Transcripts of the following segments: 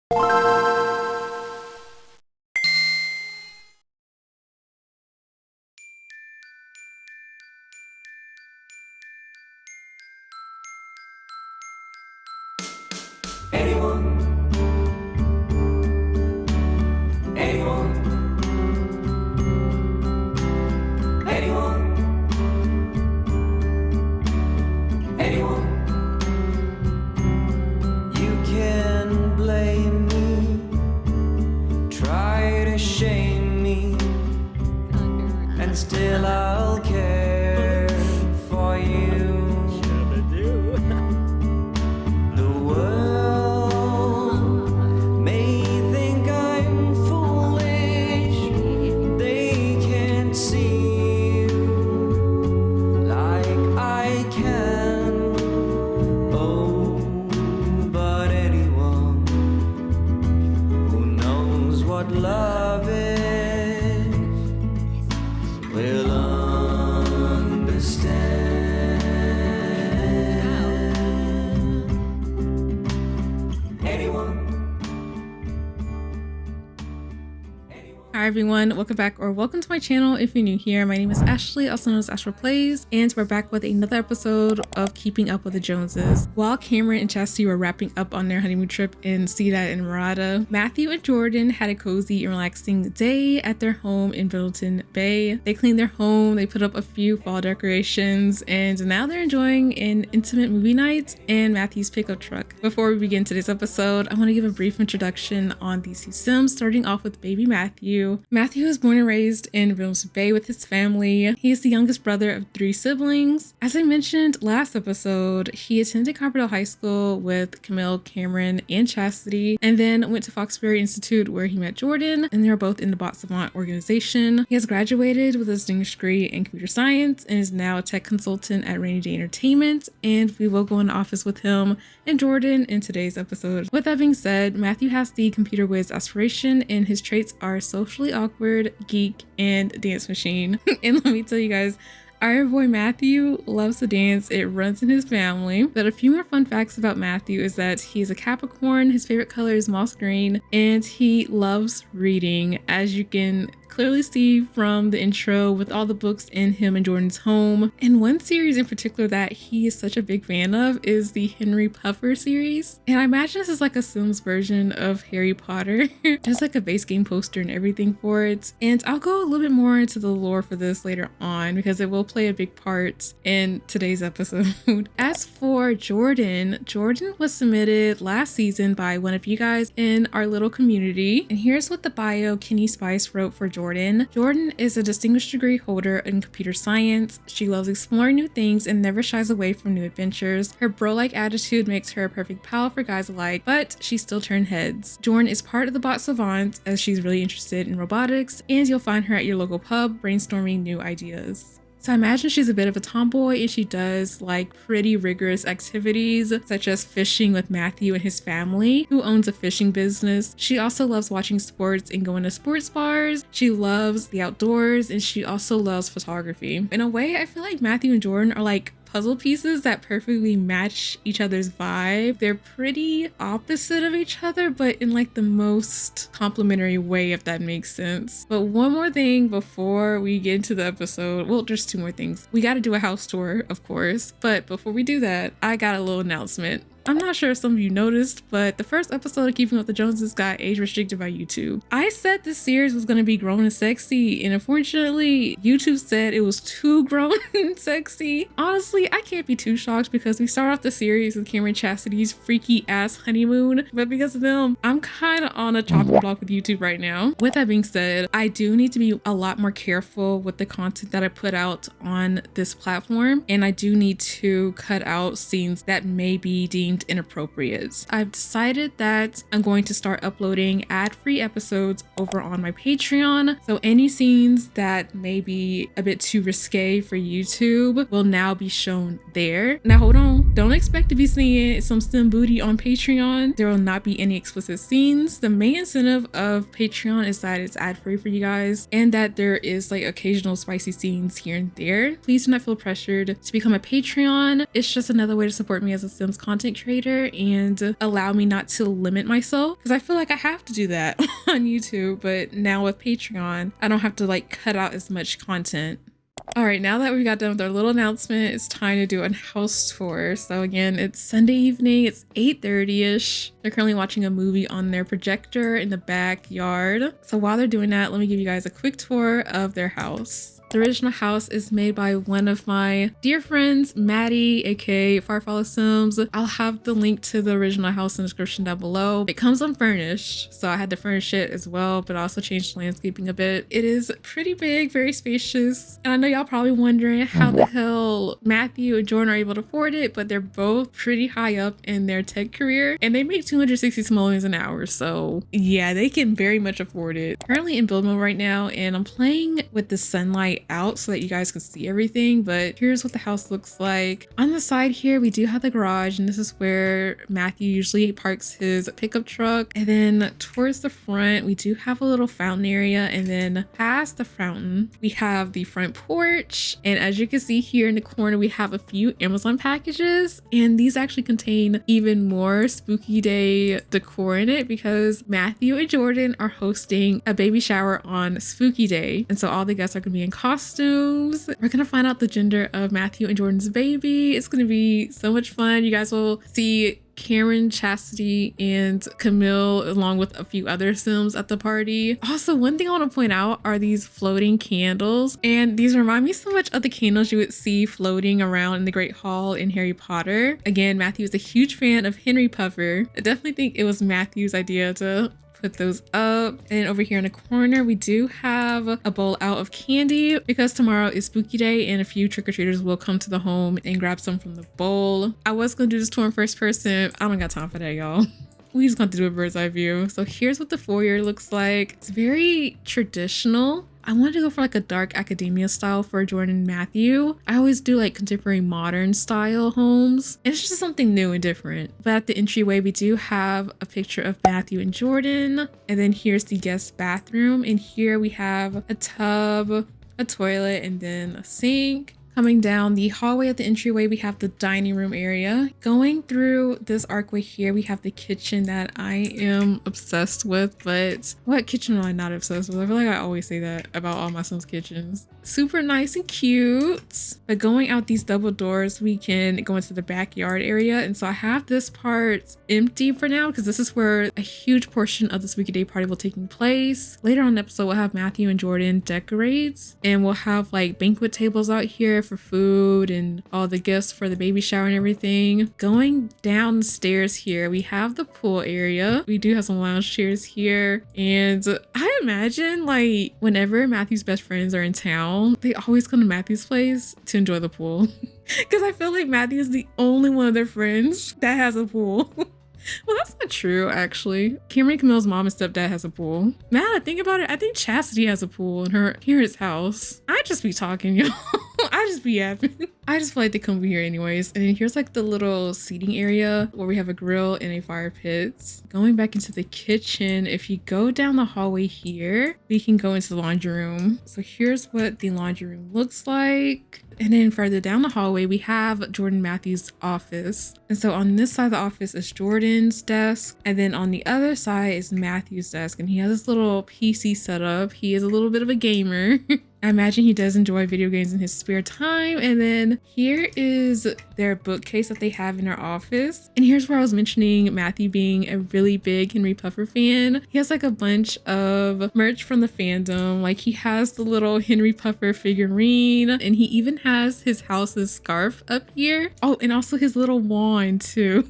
Hi everyone, welcome back or welcome to my channel if you're new here. My name is Ashley, also known as aashwarr Plays, and we're back with another episode of Keeping Up with the Joneses. While Cameron and Chastity were wrapping up on their honeymoon trip in Cedar and Murata, Matthew and Jordyn had a cozy and relaxing day at their home in Brindleton Bay. They cleaned their home, they put up a few fall decorations, and now they're enjoying an intimate movie night in Matthew's pickup truck. Before we begin today's episode, I want to give a brief introduction on these two Sims, starting off with baby Matthew. Matthew was born and raised in Brindleton Bay with his family. He is the youngest brother of 3 siblings. As I mentioned last episode, he attended Copperville High School with Camille, Cameron, and Chastity, and then went to Foxbury Institute where he met Jordyn, and they're both in the Bot Savant organization. He has graduated with a distinguished degree in computer science and is now a tech consultant at Rainy Day Entertainment, and we will go in the office with him and Jordyn in today's episode. With that being said, Matthew has the computer whiz aspiration, and his traits are socially awkward, geek, and dance machine. And let me tell you guys, our boy Matthew loves to dance. It runs in his family. But a few more fun facts about Matthew is that he's a Capricorn, his favorite color is moss green, and he loves reading, as you can clearly see from the intro with all the books in him and Jordyn's home. And one series in particular that he is such a big fan of is the Henry Puffer series. And I imagine this is like a Sims version of Harry Potter. There's like a base game poster and everything for it. And I'll go a little bit more into the lore for this later on because it will play a big part in today's episode. As for Jordyn was submitted last season by one of you guys in our little community. And here's what the bio Kinniespice wrote for Jordyn. Jordyn is a distinguished degree holder in computer science. She loves exploring new things and never shies away from new adventures. Her bro-like attitude makes her a perfect pal for guys alike, but she still turns heads. Jordyn is part of the Bot Savant as she's really interested in robotics, and you'll find her at your local pub brainstorming new ideas. So I imagine she's a bit of a tomboy, and she does like pretty rigorous activities such as fishing with Matthew and his family, who owns a fishing business. She also loves watching sports and going to sports bars. She loves the outdoors, and she also loves photography. In a way, I feel like Matthew and Jordyn are like puzzle pieces that perfectly match each other's vibe. They're pretty opposite of each other, but in like the most complimentary way, if that makes sense. But one more thing before we get into the episode. Well, there's 2 more things. We got to do a house tour, of course, but before we do that, I got a little announcement. I'm not sure if some of you noticed, but the first episode of Keeping Up with the Joneses got age restricted by YouTube. I said this series was going to be grown and sexy, and unfortunately, YouTube said it was too grown and sexy. Honestly, I can't be too shocked because we start off the series with Cameron Chastity's freaky ass honeymoon, but because of them, I'm kind of on a chopping block with YouTube right now. With that being said, I do need to be a lot more careful with the content that I put out on this platform, and I do need to cut out scenes that may be deemed inappropriate. I've decided that I'm going to start uploading ad-free episodes over on my Patreon, so any scenes that may be a bit too risque for YouTube will now be shown there. Now hold on, don't expect to be seeing some sim booty on Patreon. There will not be any explicit scenes. The main incentive of Patreon is that it's ad-free for you guys and that there is like occasional spicy scenes here and there. Please do not feel pressured to become a Patreon. It's just another way to support me as a Sims content creator illustrator and allow me not to limit myself, because I feel like I have to do that on YouTube, but now with Patreon I don't have to like cut out as much content. All right, now that we got done with our little announcement, it's time to do a house tour. So again, it's Sunday evening, it's 8:30ish. They're currently watching a movie on their projector in the backyard. So while they're doing that, let me give you guys a quick tour of their house. The original house is made by one of my dear friends, Maddie, aka farfallasims. I'll have the link to the original house in the description down below. It comes unfurnished, so I had to furnish it as well, but I also changed the landscaping a bit. It is pretty big, very spacious, and I know y'all probably wondering how the hell Matthew and Jordyn are able to afford it, but they're both pretty high up in their tech career, and they make 260 simoleons an hour, so yeah, they can very much afford it. Currently in build mode right now, and I'm playing with the sunlight out so that you guys can see everything, but here's what the house looks like. On the side here we do have the garage, and this is where Matthew usually parks his pickup truck, and then towards the front we do have a little fountain area, and then past the fountain we have the front porch, and as you can see here in the corner we have a few Amazon packages, and these actually contain even more spooky day decor in it because Matthew and Jordyn are hosting a baby shower on spooky day, and so all the guests are gonna be in costumes. We're gonna find out the gender of Matthew and Jordyn's baby. It's gonna be so much fun. You guys will see Cameron, Chastity, and Camille along with a few other Sims at the party. Also, one thing I want to point out are these floating candles, and these remind me so much of the candles you would see floating around in the Great Hall in Harry Potter. Again, Matthew is a huge fan of Henry Puffer. I definitely think it was Matthew's idea to put those up. And over here in the corner we do have a bowl out of candy because tomorrow is spooky day and a few trick-or-treaters will come to the home and grab some from the bowl. I was gonna do this tour in first person. I don't got time for that, y'all. We just got to do a bird's eye view. So here's what the foyer looks like. It's very traditional. I wanted to go for like a dark academia style for Jordyn and Matthew. I always do like contemporary modern style homes. And it's just something new and different. But at the entryway, we do have a picture of Matthew and Jordyn. And then here's the guest bathroom. And here we have a tub, a toilet, and then a sink. Coming down the hallway at the entryway, we have the dining room area. Going through this archway here, we have the kitchen that I am obsessed with. But what kitchen am I not obsessed with? I feel like I always say that about all my Sims kitchens. Super nice and cute. But going out these double doors, we can go into the backyard area. And so I have this part empty for now because this is where a huge portion of the spooky day party will take place. Later on in the episode, we'll have Matthew and Jordyn decorate, and we'll have like banquet tables out here for food and all the gifts for the baby shower and everything. Going downstairs here, we have the pool area. We do have some lounge chairs here, and I imagine like whenever Matthew's best friends are in town, they always come to Matthew's place to enjoy the pool because I feel like Matthew is the only one of their friends that has a pool. Well, that's not true, actually. Cameron and Camille's mom and stepdad has a pool. Now that I think about it, I think Chastity has a pool in her parents' house. I just be talking, y'all. I just be yapping. I just feel like they come over here anyways. And then here's like the little seating area where we have a grill and a fire pit. Going back into the kitchen, if you go down the hallway here, we can go into the laundry room. So here's what the laundry room looks like. And then further down the hallway, we have Jordyn Matthew's office. And so on this side of the office is Jordyn's desk. And then on the other side is Matthew's desk. And he has this little PC setup. He is a little bit of a gamer. I imagine he does enjoy video games in his spare time. And then here is their bookcase that they have in their office. And here's where I was mentioning Matthew being a really big Henry Puffer fan. He has like a bunch of merch from the fandom. Like he has the little Henry Puffer figurine, and he even has his house's scarf up here. Oh, and also his little wand too.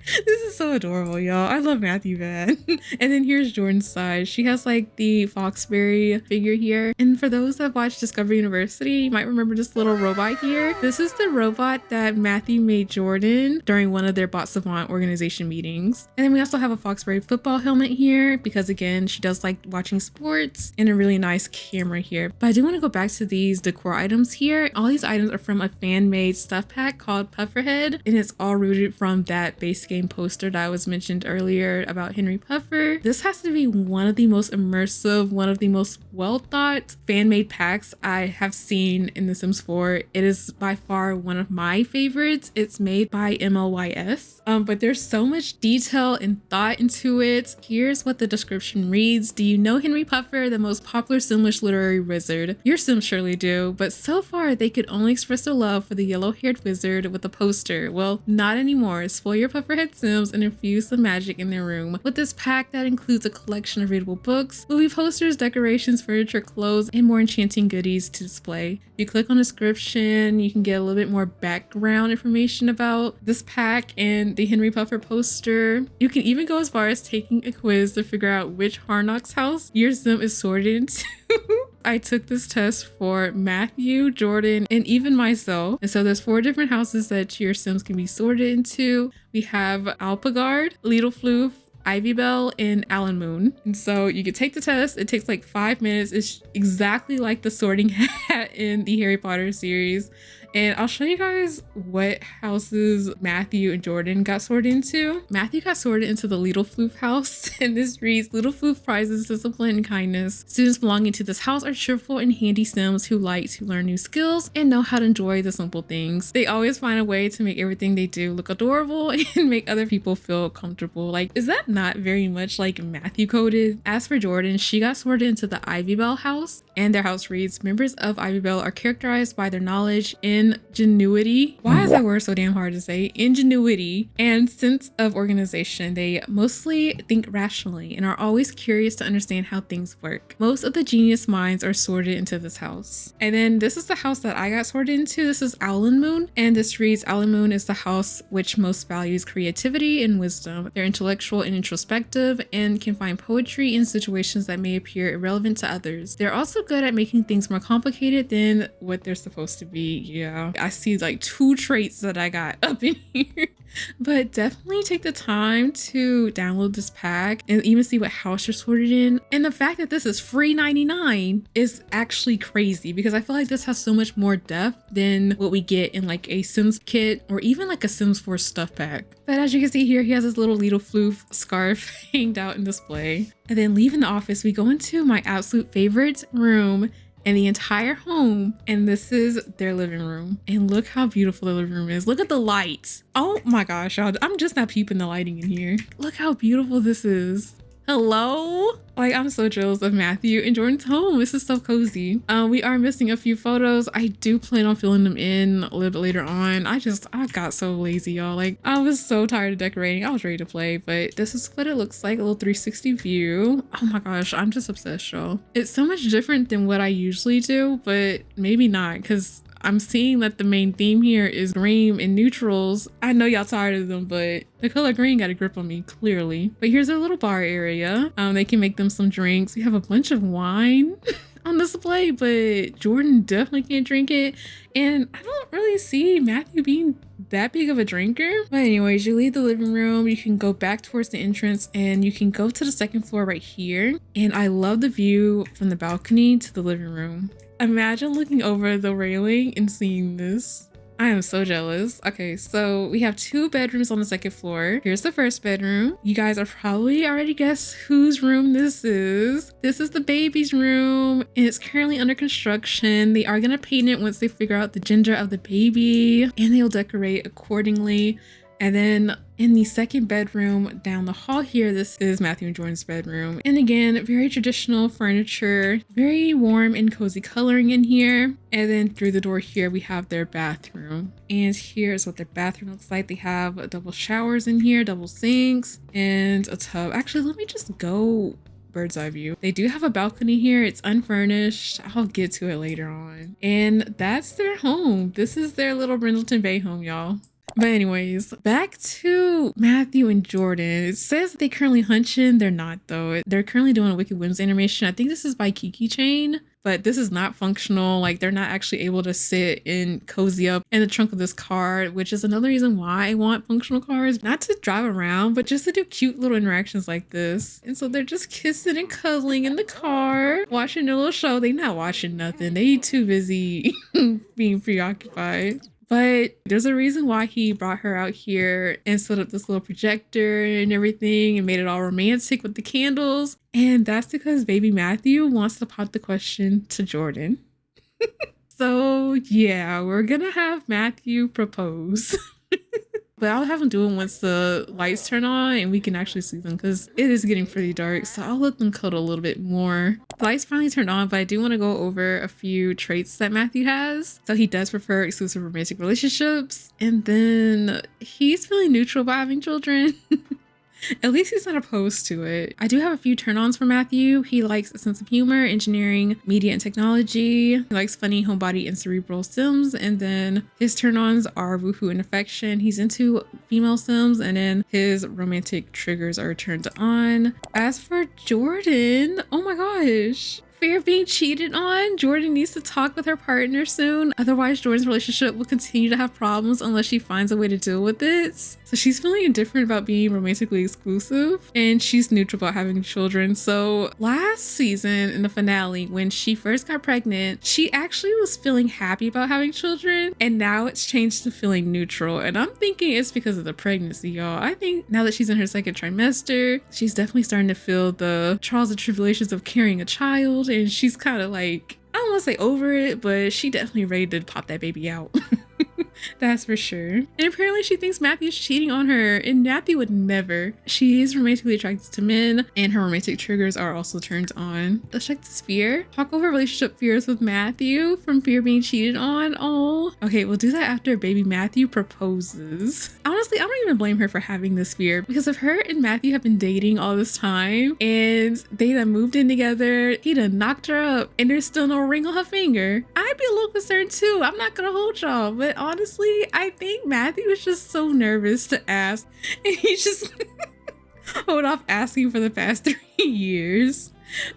This is so adorable, y'all. I love Matthew bad. And then here's Jordyn's side. She has like the Foxberry figure here. And for those that watch Discovery University, you might remember this little robot here. This is the robot that Matthew made Jordyn during one of their Bot Savant organization meetings. And then we also have a Foxberry football helmet here because again, she does like watching sports, and a really nice camera here. But I do want to go back to these decor items here. All these items are from a fan-made stuff pack called Pufferhead, and it's all rooted from that base game poster that was mentioned earlier about Henry Puffer. This has to be one of the most immersive, one of the most well thought fan-made packs I have seen in The Sims 4. It is by far one of my favorites. It's made by MLYS, but there's so much detail and thought into it. Here's what the description reads. Do you know Henry Puffer, the most popular Simlish literary wizard? Your Sims surely do, but so far they could only express their love for the yellow-haired wizard with a poster. Well, not anymore. Spoil your Pufferhead Sims and infuse some magic in their room with this pack that includes a collection of readable books, movie posters, decorations, furniture, clothes, and more enchanting goodies to display. You click on the description, you can get a little bit more background information about this pack and the Henry Puffer poster. You can even go as far as taking a quiz to figure out which Harnock's house your Sim is sorted into. I took this test for Matthew, Jordan, and even myself. And so there's 4 different houses that your Sims can be sorted into. We have Alpagard, Liedelfloof, Ivy Bell, and Alan Moon. And so you can take the test. It takes like 5 minutes. It's exactly like the sorting hat in the Harry Potter series. And I'll show you guys what houses Matthew and Jordan got sorted into. Matthew got sorted into the Liedelfloof house, and this reads, Liedelfloof prizes discipline and kindness. Students belonging to this house are cheerful and handy Sims who like to learn new skills and know how to enjoy the simple things. They always find a way to make everything they do look adorable and make other people feel comfortable. Like, is that not very much like Matthew coded? As for Jordan, she got sorted into the Ivy Bell house, and their house reads, members of Ivy Bell are characterized by their knowledge in ingenuity. Why is that word so damn hard to say? Ingenuity and sense of organization. They mostly think rationally and are always curious to understand how things work. Most of the genius minds are sorted into this house. And then this is the house that I got sorted into. This is Alan Moon, and this reads, Alan Moon is the house which most values creativity and wisdom. They're intellectual and introspective and can find poetry in situations that may appear irrelevant to others. They're also good at making things more complicated than what they're supposed to be. Yeah, I see like 2 traits that I got up in here. But definitely take the time to download this pack and even see what house you're sorted in. And the fact that this is free 99 is actually crazy, because I feel like this has so much more depth than what we get in like a Sims kit or even like a Sims 4 stuff pack. But as you can see here, he has this little Liedelfloof scarf hanged out in display. And then leaving the office, we go into my absolute favorite room in the entire home, and this is their living room. And look how beautiful the living room is. Look at the lights. Oh my gosh, y'all, I'm just not peeping the lighting in here. Look how beautiful this is. Hello? Like, I'm so jealous of Matthew and Jordan's home. This is so cozy. We are missing a few photos. I do plan on filling them in a little bit later on. I got so lazy, y'all. Like, I was so tired of decorating. I was ready to play, but this is what it looks like, a little 360 view. Oh my gosh, I'm just obsessed, y'all. It's so much different than what I usually do, but maybe not, because I'm seeing that the main theme here is green and neutrals. I know y'all tired of them, but the color green got a grip on me, clearly. But here's our little bar area. They can make them some drinks. We have a bunch of wine on display, but Jordan definitely can't drink it. And I don't really see Matthew being that big of a drinker. But anyways, you leave the living room, you can go back towards the entrance, and you can go to the second floor right here. And I love the view from the balcony to the living room. Imagine looking over the railing and seeing this. I am so jealous. Okay, so we have 2 bedrooms on the second floor. Here's the first bedroom. You guys are probably already guessed whose room this is. This is the baby's room, and it's currently under construction. They are gonna paint it once they figure out the gender of the baby, and they'll decorate accordingly. And then in the second bedroom down the hall here, this is Matthew and Jordan's bedroom. And again, very traditional furniture, very warm and cozy coloring in here. And then through the door here, we have their bathroom. And here's what their bathroom looks like. They have double showers in here, double sinks, and a tub. Actually, let me just go bird's eye view. They do have a balcony here. It's unfurnished. I'll get to it later on. And that's their home. This is their little Brindleton Bay home, y'all. But anyways, back to Matthew and Jordan. It says that they currently hunchin'. They're not, though. They're currently doing a Wicked Whims animation. I think this is by kikichain, but this is not functional. Like, they're not actually able to sit and cozy up in the trunk of this car, which is another reason why I want functional cars. Not to drive around, but just to do cute little interactions like this. And so they're just kissing and cuddling in the car, watching their little show. They not watching nothing. They too busy being preoccupied. But there's a reason why he brought her out here and set up this little projector and everything and made it all romantic with the candles. And that's because baby Matthew wants to pop the question to Jordyn. So yeah, we're gonna have Matthew propose. But I'll have them do it once the lights turn on and we can actually see them because it is getting pretty dark. So I'll let them cuddle a little bit more. The lights finally turned on, but I do want to go over a few traits that Matthew has. So he does prefer exclusive romantic relationships. And then he's feeling neutral about having children. At least he's not opposed to it. I do have a few turn-ons for Matthew. He likes a sense of humor, engineering, media, and technology. He likes funny, homebody, and cerebral sims. And then his turn-ons are woohoo and affection. He's into female sims, and then his romantic triggers are turned on. As for Jordyn, oh my gosh. Fear of being cheated on. Jordyn needs to talk with her partner soon. Otherwise, Jordyn's relationship will continue to have problems unless she finds a way to deal with it. So she's feeling indifferent about being romantically exclusive and she's neutral about having children. So last season in the finale, when she first got pregnant, she actually was feeling happy about having children. And now it's changed to feeling neutral. And I'm thinking it's because of the pregnancy, y'all. I think now that she's in her second trimester, she's definitely starting to feel the trials and tribulations of carrying a child. And she's kind of like, I don't want to say over it, but she definitely ready to pop that baby out. That's for sure. And apparently she thinks Matthew's cheating on her, and Matthew would never. She is romantically attracted to men, and her romantic triggers are also turned on. Let's check this fear. Talk over relationship fears with Matthew from fear of being cheated on. Oh, okay, we'll do that after baby Matthew proposes. Honestly, I don't even blame her for having this fear because if her and Matthew have been dating all this time and they done moved in together, he done knocked her up, and there's still no ring on her finger, I'd be a little concerned too. I'm not gonna hold y'all, but honestly, I think Matthew was just so nervous to ask, and he just hold off asking for the past 3 years.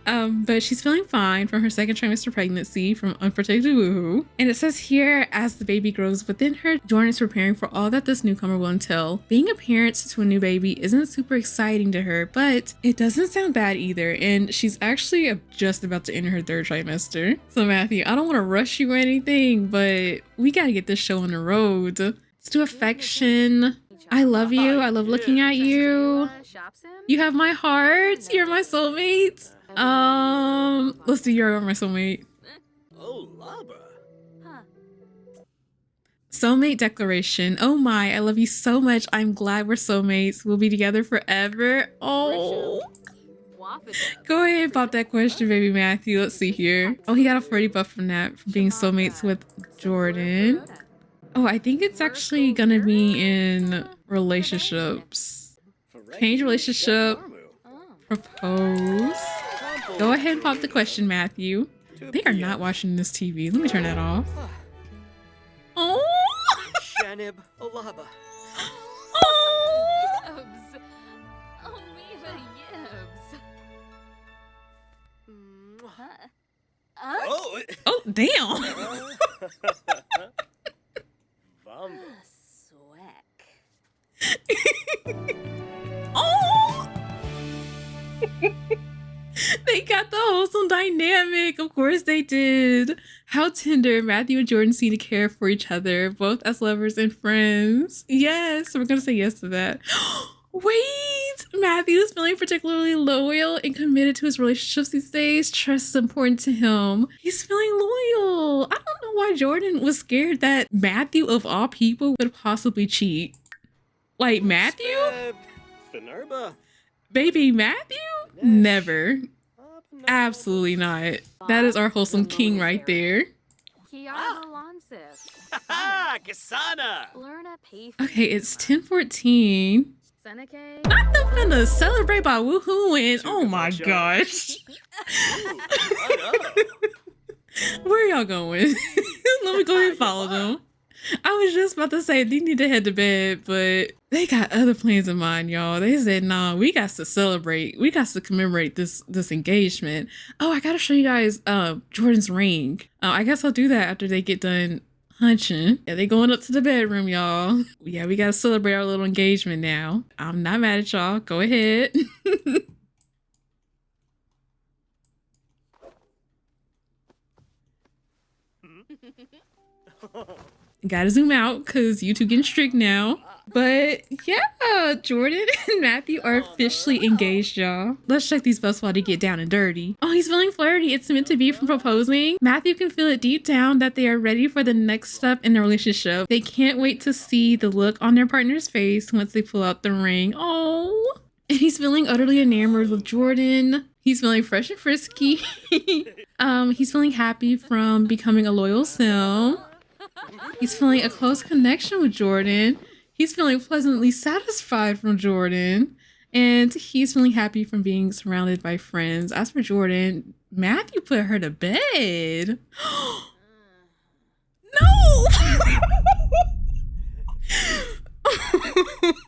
But she's feeling fine from her second trimester pregnancy from unprotected woohoo. And it says here, as the baby grows within her, Jordyn is preparing for all that this newcomer will entail. Being a parent to a new baby isn't super exciting to her, but it doesn't sound bad either. And she's actually just about to enter her third trimester. So Matthew, I don't want to rush you or anything, but we got to get this show on the road. Let's do affection. I love you. I love looking at you. You have my heart. You're my soulmate. Let's do you're my soulmate. Oh, Lama. Soulmate declaration. Oh my, I love you so much. I'm glad we're soulmates. We'll be together forever. Oh. Go ahead and pop that question, baby Matthew. Let's see here. Oh, he got a 40 buff from that, from being soulmates with Jordyn. Oh, I think it's actually gonna be in relationships. Change relationship. Propose. Go ahead and pop the question, Matthew. They are not watching this TV. Let me turn that off. Oh! Shanib Olaba. Oh! Oh! Oh, damn! Oh! They got the wholesome dynamic. Of course they did. How tender Matthew and Jordyn seem to care for each other, both as lovers and friends. Yes, we're gonna say yes to that. Wait, Matthew is feeling particularly loyal and committed to his relationships these days. Trust is important to him. He's feeling loyal. I don't know why Jordyn was scared that Matthew, of all people, would possibly cheat. Like Matthew? Baby Matthew? Never. Absolutely not. That is our wholesome king right there. Okay, it's 10:14. Not them finna celebrate by woohooing. Oh my gosh. Where y'all going? Let me go ahead and follow them. I was just about to say they need to head to bed, but they got other plans in mind, y'all. They said, nah, we got to celebrate. We got to commemorate this engagement. Oh, I gotta show you guys Jordyn's ring. I guess I'll do that after they get done hunching. Yeah, they going up to the bedroom, y'all. Yeah, we gotta celebrate our little engagement now. I'm not mad at y'all. Go ahead. Gotta zoom out because you two getting strict now. But yeah, Jordyn and Matthew are officially engaged, y'all. Let's check these buffs while they get down and dirty. Oh, he's feeling flirty. It's meant to be from proposing. Matthew can feel it deep down that they are ready for the next step in the relationship. They can't wait to see the look on their partner's face once they pull out the ring. Oh, and he's feeling utterly enamored with Jordyn. He's feeling fresh and frisky. He's feeling happy from becoming a loyal sim. He's feeling a close connection with Jordyn. He's feeling pleasantly satisfied from Jordyn. And he's feeling happy from being surrounded by friends. As for Jordyn, Matthew put her to bed.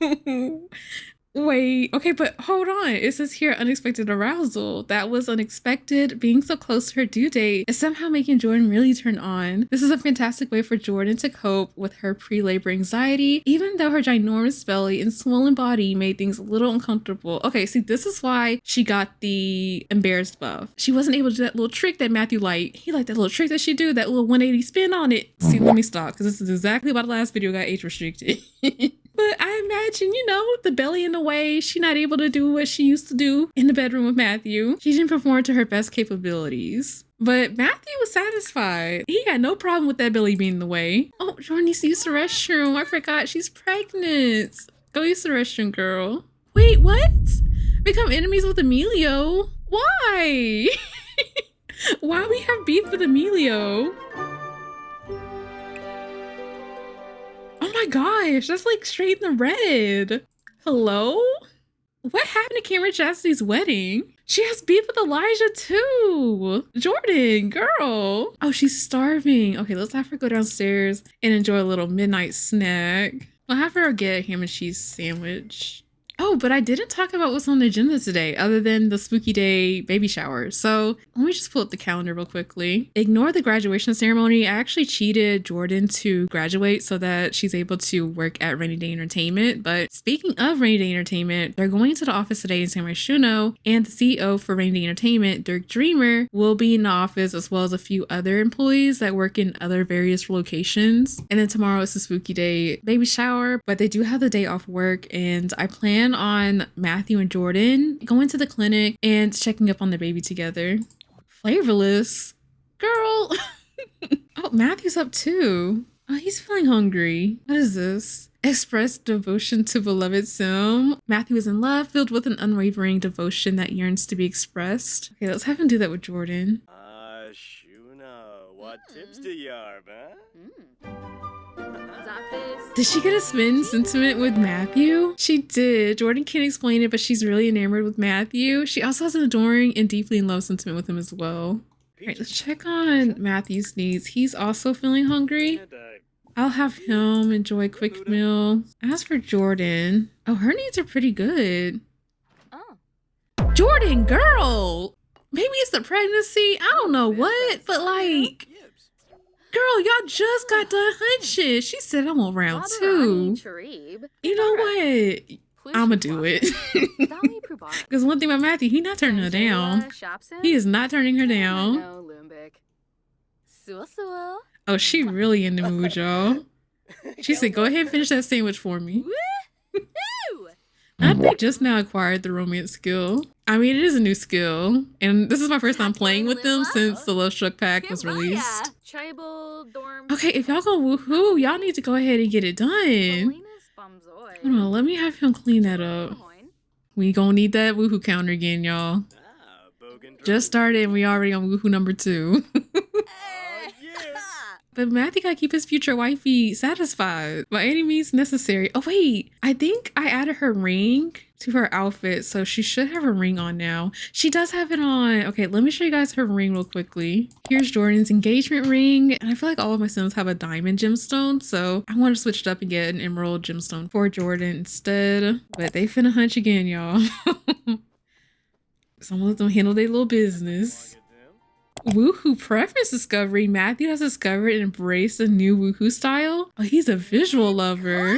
No! Wait, okay, but hold on. It says here unexpected arousal. That was unexpected. Being so close to her due date is somehow making Jordyn really turn on. This is a fantastic way for Jordyn to cope with her pre-labor anxiety, even though her ginormous belly and swollen body made things a little uncomfortable. Okay, see, this is why she got the embarrassed buff. She wasn't able to do that little trick that Matthew liked. He liked that little trick that she do, that little 180 spin on it. See, let me stop, because this is exactly why the last video got age restricted. But I imagine, you know, the belly in the way, she not able to do what she used to do in the bedroom with Matthew. She didn't perform to her best capabilities. But Matthew was satisfied. He had no problem with that belly being in the way. Oh, Jordyn needs to use the restroom. I forgot she's pregnant. Go use the restroom, girl. Wait, what? Become enemies with Emilio? Why? Why we have beef with Emilio? Oh my gosh, that's like straight in the red. Hello? What happened to Cameron Chastity's wedding? She has beef with Elijah too. Jordyn, girl. Oh, she's starving. Okay, let's have her go downstairs and enjoy a little midnight snack. We'll have her get a ham and cheese sandwich. Oh, but I didn't talk about what's on the agenda today other than the spooky day baby shower. So let me just pull up the calendar real quickly. Ignore the graduation ceremony. I actually cheated Jordyn to graduate so that she's able to work at Rainy Day Entertainment. But speaking of Rainy Day Entertainment, they're going into the office today in San myshuno, and the CEO for Rainy Day Entertainment, Dirk Dreamer, will be in the office as well as a few other employees that work in other various locations. And then tomorrow is the spooky day baby shower, but they do have the day off work, and I plan on Matthew and Jordyn going to the clinic and checking up on the baby together. Flavorless? Girl! Oh, Matthew's up too. Oh, he's feeling hungry. What is this? Express devotion to beloved sim. Matthew is in love, filled with an unwavering devotion that yearns to be expressed. Okay, let's have him do that with Jordyn. Shuna, what tips do you have, huh? Did she get a spin sentiment with Matthew? She did. Jordyn can't explain it, but she's really enamored with Matthew. She also has an adoring and deeply in love sentiment with him as well. All right, let's check on Matthew's needs. He's also feeling hungry. I'll have him enjoy a quick meal. As for Jordyn, oh, her needs are pretty good. Jordyn, girl! Maybe it's the pregnancy. I don't know what, but like... Girl, y'all just got done hunching. She said I'm on round 2. You know what? I'ma do it. Because one thing about Matthew, he not turning her down. He is not turning her down. Oh, she really in the mood, y'all. She said, go ahead and finish that sandwich for me. I think just now acquired the romance skill. I mean, it is a new skill. And this is my first time playing with them since the Love Struck pack was released. Okay, if y'all gonna woohoo, y'all need to go ahead and get it done. Hold on, let me have him clean that up. We gonna need that woohoo counter again, y'all. Just started and we already on woohoo number 2. But Matthew gotta keep his future wifey satisfied by any means necessary. Oh wait, I think I added her ring to her outfit, so she should have a ring on now. She does have it on. Okay, let me show you guys her ring real quickly. Here's Jordyn's engagement ring, and I feel like all of my sims have a diamond gemstone, so I want to switch it up and get an emerald gemstone for Jordyn instead. But they finna hunch again, y'all. So I'm gonna let them handle their little business. Woohoo preference discovery. Matthew has discovered and embraced a new woohoo style. Oh, he's a visual lover.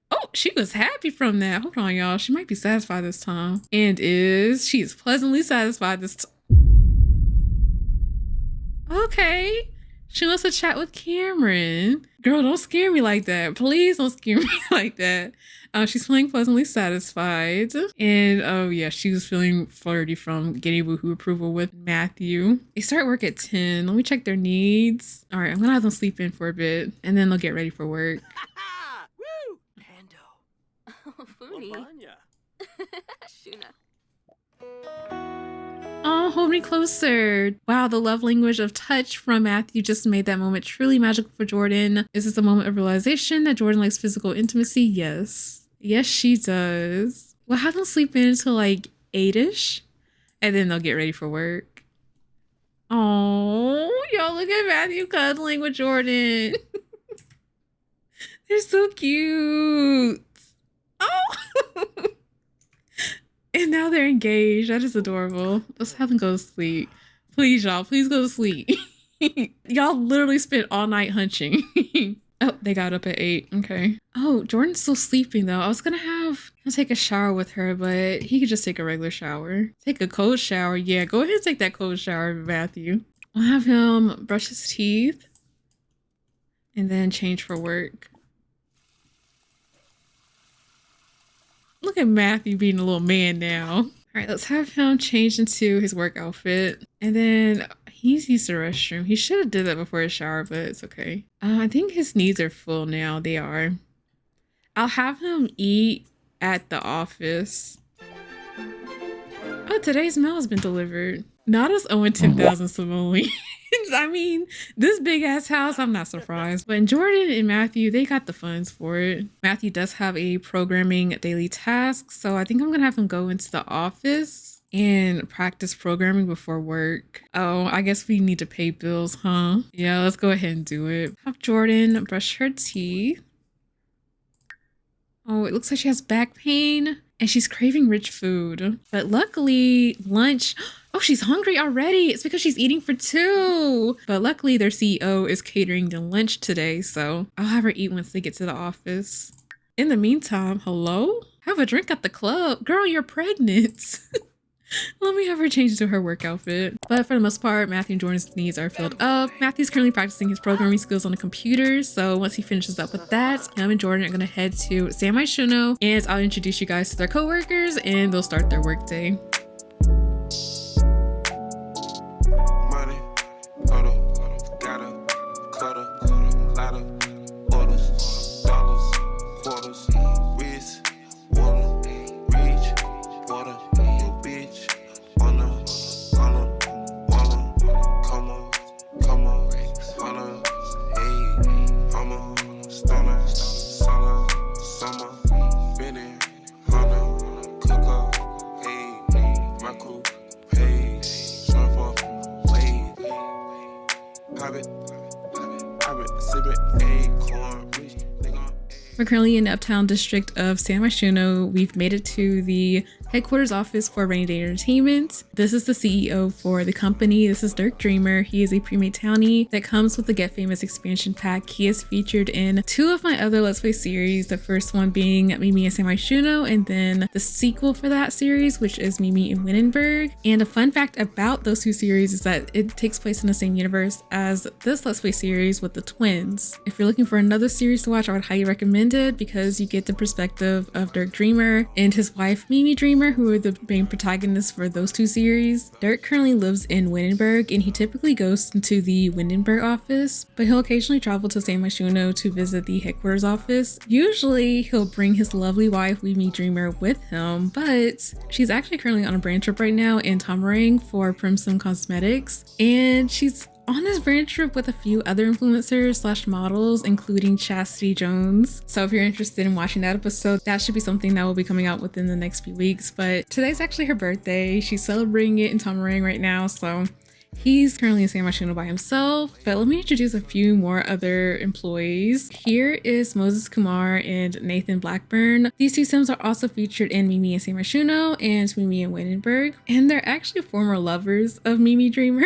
Oh, she was happy from that. Hold on, y'all. She might be satisfied this time. And she is pleasantly satisfied this time. Okay. She wants to chat with Cameron. Girl, don't scare me like that. Please don't scare me like that. She's feeling pleasantly satisfied. And oh yeah, she was feeling flirty from getting woohoo approval with Matthew. They start work at 10. Let me check their needs. All right, I'm gonna have them sleep in for a bit and then they'll get ready for work. Woo! Hando. Oh, Funi. Lavanya. Shuna. Oh, hold me closer. Wow, the love language of touch from Matthew just made that moment truly magical for Jordyn. Is this a moment of realization that Jordyn likes physical intimacy? Yes. Yes, she does. We'll have them sleep in until like 8-ish, and then they'll get ready for work. Oh, y'all look at Matthew cuddling with Jordyn. They're so cute. Oh. And now they're engaged. That is adorable. Let's have them go to sleep. Please, y'all. Please go to sleep. Y'all literally spent all night hunching. Oh, they got up at 8. Okay. Oh, Jordyn's still sleeping though. I was gonna have him take a shower with her, but he could just take a regular shower. Take a cold shower. Yeah, go ahead and take that cold shower, Matthew. I'll have him brush his teeth and then change for work. Look at Matthew being a little man now. All right, let's have him change into his work outfit. And then he's used the restroom. He should have did that before his shower, but it's okay. I think his needs are full now. They are. I'll have him eat at the office. Oh, today's mail has been delivered. Not us owing 10,000 simoleons. I mean, this big ass house, I'm not surprised. But Jordyn and Matthew, they got the funds for it. Matthew does have a programming daily task, so I think I'm gonna have him go into the office and practice programming before work. Oh, I guess we need to pay bills, huh? Yeah, let's go ahead and do it. Have Jordyn brush her teeth. Oh, it looks like she has back pain and she's craving rich food. But luckily, lunch... Oh, she's hungry already. It's because she's eating for 2. But luckily, their CEO is catering the lunch today, so I'll have her eat once they get to the office. In the meantime, hello? Have a drink at the club. Girl, you're pregnant. Let me have her change into her work outfit. But for the most part, Matthew and Jordyn's needs are filled up. Matthew's currently practicing his programming skills on the computer, so once he finishes up with that, him and Jordyn are gonna head to myshuno, and I'll introduce you guys to their coworkers, and they'll start their workday. We're currently in the uptown district of myshuno. We've made it to the headquarters office for Rainy Day Entertainment. This is the CEO for the company. This is Dirk Dreamer. He is a pre-made townie that comes with the Get Famous expansion pack. He is featured in 2 of my other Let's Play series. The first one being Mimi and myshuno, and then the sequel for that series, which is Mimi and Winenberg. And a fun fact about those 2 series is that it takes place in the same universe as this Let's Play series with the twins. If you're looking for another series to watch, I would highly recommend it because you get the perspective of Dirk Dreamer and his wife Mimi Dreamer, who are the main protagonists for those 2 series. Dirk currently lives in Winenberg, and he typically goes into the Winenberg office, but he'll occasionally travel to myshuno to visit the headquarters office. Usually he'll bring his lovely wife Mimi Dreamer with him, but she's actually currently on a brand trip right now in Tomarang for Primson Cosmetics, and she's on his brand trip with a few other influencers slash models, including Chastity Jones. So if you're interested in watching that episode, that should be something that will be coming out within the next few weeks. But today's actually her birthday. She's celebrating it in Tomarang right now. So he's currently in myshuno by himself. But let me introduce a few more other employees. Here is Moses Kumar and Nathan Blackburn. These 2 sims are also featured in Mimi and myshuno and Mimi and Winenberg. And they're actually former lovers of Mimi Dreamer.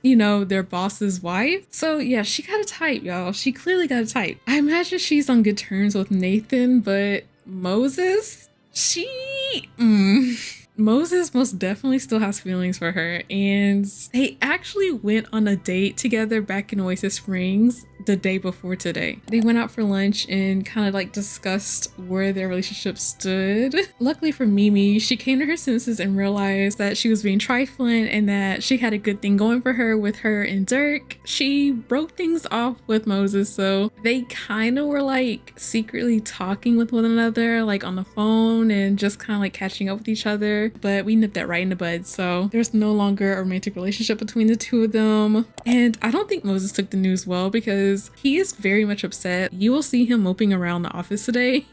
You know, their boss's wife. So yeah, she got a type, y'all. She clearly got a type. I imagine she's on good terms with Nathan, but Moses, Moses most definitely still has feelings for her, and they actually went on a date together back in Oasis Springs the day before today. They went out for lunch and kind of like discussed where their relationship stood. Luckily for Mimi, she came to her senses and realized that she was being trifling and that she had a good thing going for her with her and Dirk. She broke things off with Moses, so they kind of were like secretly talking with one another, like on the phone and just kind of like catching up with each other. But we nipped that right in the bud, so there's no longer a romantic relationship between the two of them. And I don't think Moses took the news well because he is very much upset. You will see him moping around the office today.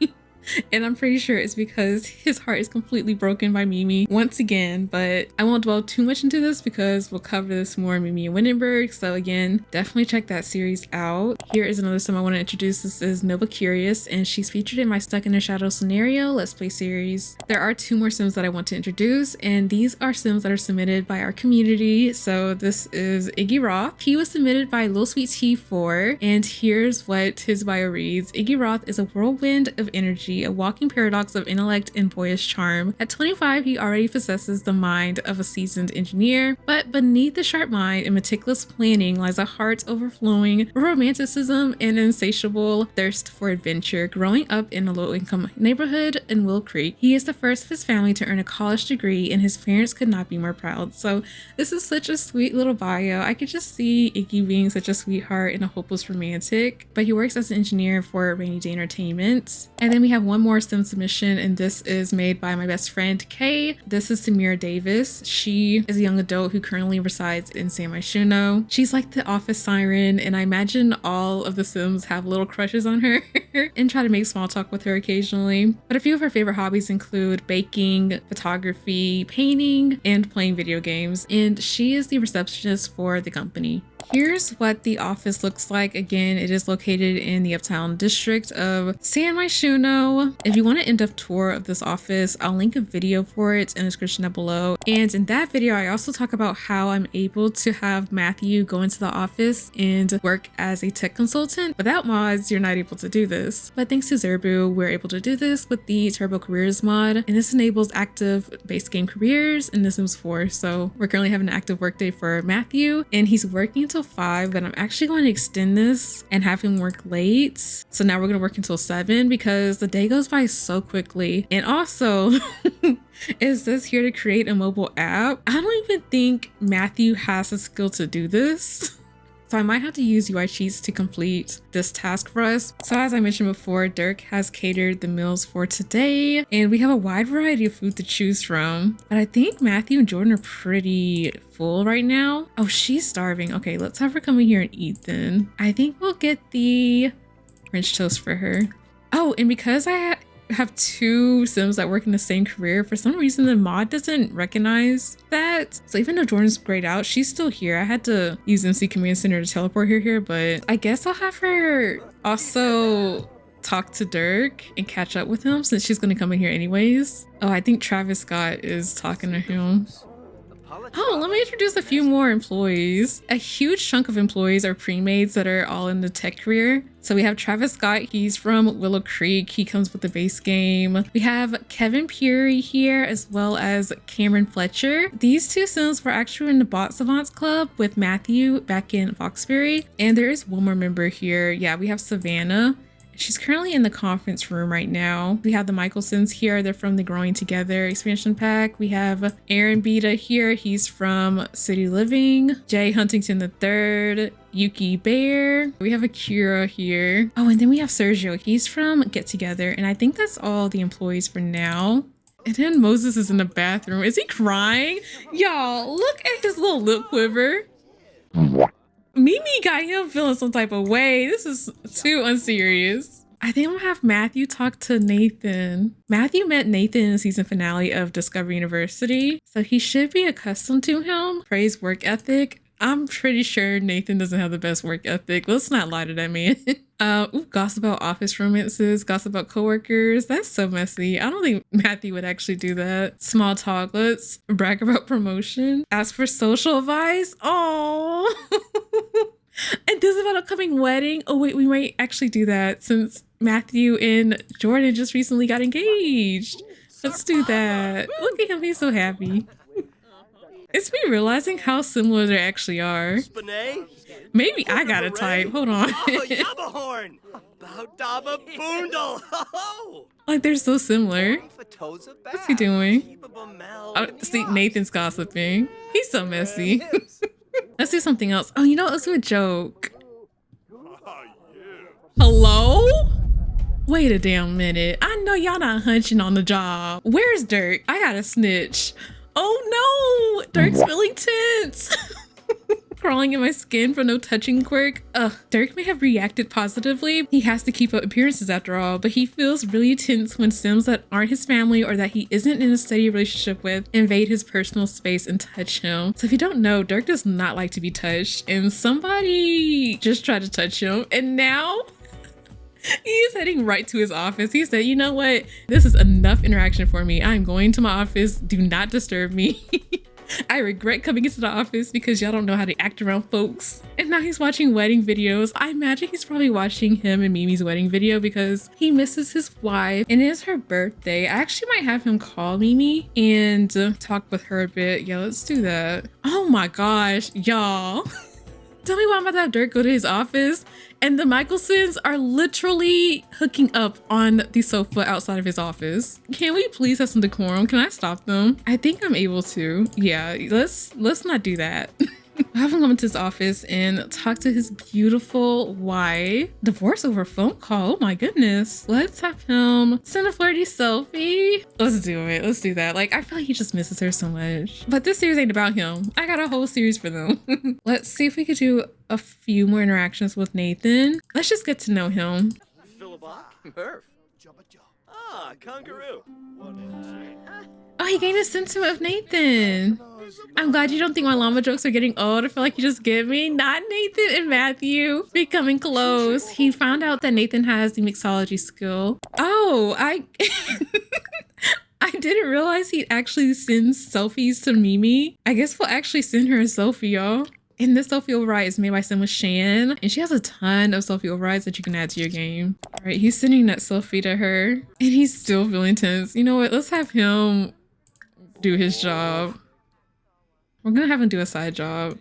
And I'm pretty sure it's because his heart is completely broken by Mimi once again, but I won't dwell too much into this because we'll cover this more in Mimi and Windenburg. So again, definitely check that series out. Here is another sim I want to introduce. This is Nova Curious, and she's featured in my Stuck in a Shadow scenario Let's Play series. There are two more sims that I want to introduce, and these are sims that are submitted by our community. So this is Iggy Roth. He was submitted by Lil Sweet T4, and here's what his bio reads. Iggy Roth is a whirlwind of energy, a walking paradox of intellect and boyish charm. At 25, he already possesses the mind of a seasoned engineer, but beneath the sharp mind and meticulous planning lies a heart overflowing with romanticism and insatiable thirst for adventure. Growing up in a low-income neighborhood in Will Creek, he is the first of his family to earn a college degree, and his parents could not be more proud. So this is such a sweet little bio. I could just see Iggy being such a sweetheart and a hopeless romantic, but he works as an engineer for Rainy Day Entertainment. And then we have one more sim submission, and this is made by my best friend Kay. This is Samira Davis. She is a young adult who currently resides in San Myshuno. She's like the office siren, and I imagine all of the sims have little crushes on her and try to make small talk with her occasionally. But a few of her favorite hobbies include baking, photography, painting, and playing video games, and she is the receptionist for the company. Here's what the office looks like. Again, it is located in the uptown district of San Myshuno. If you want an in-depth tour of this office, I'll link a video for it in the description down below. And in that video, I also talk about how I'm able to have Matthew go into the office and work as a tech consultant. Without mods, you're not able to do this. But thanks to Zerbu, we're able to do this with the Turbo Careers mod. And this enables active base game careers in The Sims 4. So we're currently having an active workday for Matthew, and he's working until 5, but I'm actually going to extend this and have him work late. So now we're going to work until 7 because the day goes by so quickly. And also it says here to create a mobile app. I don't even think Matthew has the skill to do this. So I might have to use UI Cheats to complete this task for us. So as I mentioned before, Dirk has catered the meals for today, and we have a wide variety of food to choose from. But I think Matthew and Jordyn are pretty full right now. Oh, she's starving. Okay, let's have her come in here and eat then. I think we'll get the French toast for her. Oh, and because I have two sims that work in the same career, for some reason the mod doesn't recognize that. So even though Jordan's grayed out, she's still here. I had to use MC Command Center to teleport her here, but I guess I'll have her also talk to Dirk and catch up with him since she's going to come in here anyways. Oh, I think Travis Scott is talking to him. Oh, let me introduce a few more employees. A huge chunk of employees are pre-mades that are all in the tech career. So we have Travis Scott, he's from Willow Creek. He comes with the base game. We have Kevin Puri here, as well as Cameron Fletcher. These two sims were actually in the Bot Savants Club with Matthew back in Foxbury. And there is one more member here. Yeah, we have Savannah. She's currently in the conference room right now. We have the Michelsons here. They're from the Growing Together expansion pack. We have Aaron Beta here. He's from City Living. Jay Huntington III. Yuki Bear. We have Akira here. Oh, and then we have Sergio. He's from Get Together. And I think that's all the employees for now. And then Moses is in the bathroom. Is he crying? Y'all, look at his little lip quiver. Mimi got him feeling some type of way. This is too unserious. I think I'm gonna have Matthew talk to Nathan. Matthew met Nathan in the season finale of Discovery University, so he should be accustomed to him. Praise work ethic. I'm pretty sure Nathan doesn't have the best work ethic. Let's not lie to that man. Gossip about office romances, gossip about coworkers. That's so messy. I don't think Matthew would actually do that. Small talk. Let's brag about promotion. Ask for social advice. Oh. And this is about upcoming wedding. Oh wait, we might actually do that since Matthew and Jordyn just recently got engaged. Let's do that. Look at him, he's so happy. It's me realizing how similar they actually are. Spinay? Maybe I got a type. Hold on. Oh, Yabahorn! About Daba Boondle! Ho! Like, they're so similar. What's he doing? Oh, see, Nathan's gossiping. He's so messy. Let's do something else. Oh, you know what? Let's do a joke. Hello? Wait a damn minute. I know y'all not hunching on the job. Where's Dirk? I gotta snitch. Oh no! Dirk's feeling tense. Crawling in my skin for no touching quirk. Ugh, Dirk may have reacted positively. He has to keep up appearances after all, but he feels really tense when Sims that aren't his family or that he isn't in a steady relationship with invade his personal space and touch him. So if you don't know, Dirk does not like to be touched, and somebody just tried to touch him, and now he is heading right to his office. He said, you know what? This is enough interaction for me. I'm going to my office. Do not disturb me. I regret coming into the office because y'all don't know how to act around folks. And now he's watching wedding videos. I imagine he's probably watching him and Mimi's wedding video because he misses his wife and it is her birthday. I actually might have him call Mimi and talk with her a bit. Yeah, let's do that. Oh my gosh, y'all. Tell me why I'm about to have Dirk go to his office and the Michelsons are literally hooking up on the sofa outside of his office. Can we please have some decorum? Can I stop them? I think I'm able to. Yeah, let's not do that. Have him come into his office and talk to his beautiful wife. Divorce over phone call. Oh my goodness. Let's have him send a flirty selfie. Let's do it. Let's do that. Like, I feel like he just misses her so much. But this series ain't about him. I got a whole series for them. Let's see if we could do a few more interactions with Nathan. Let's just get to know him. Murph. Ah, kangaroo. Oh, he gained a sentiment of Nathan. I'm glad you don't think my llama jokes are getting old. I feel like you just get me. Not Nathan and Matthew becoming close. He found out that Nathan has the mixology skill. Oh, I didn't realize he actually sends selfies to Mimi. I guess we'll actually send her a selfie, y'all. And this selfie override is made by Sim with Shan. And she has a ton of selfie overrides that you can add to your game. All right, he's sending that selfie to her. And he's still feeling tense. You know what? Let's have him do his job. We're gonna have him do a side job.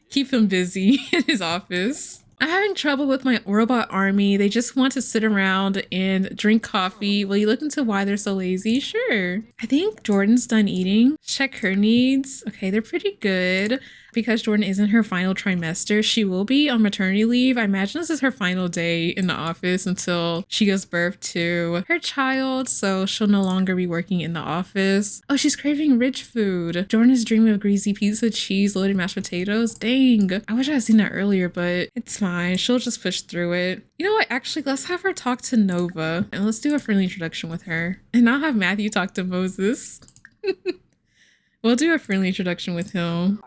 Keep him busy in his office. I'm having trouble with my robot army. They just want to sit around and drink coffee. Will you look into why they're so lazy? Sure. I think Jordyn's done eating. Check her needs. Okay, they're pretty good. Because Jordyn isn't her final trimester, she will be on maternity leave. I imagine this is her final day in the office until she gives birth to her child, so she'll no longer be working in the office. Oh, she's craving rich food. Jordyn is dreaming of greasy pizza, cheese, loaded mashed potatoes. Dang, I wish I had seen that earlier, but it's fine. She'll just push through it. You know what? Actually, let's have her talk to Nova and let's do a friendly introduction with her. And I'll have Matthew talk to Moses. We'll do a friendly introduction with him.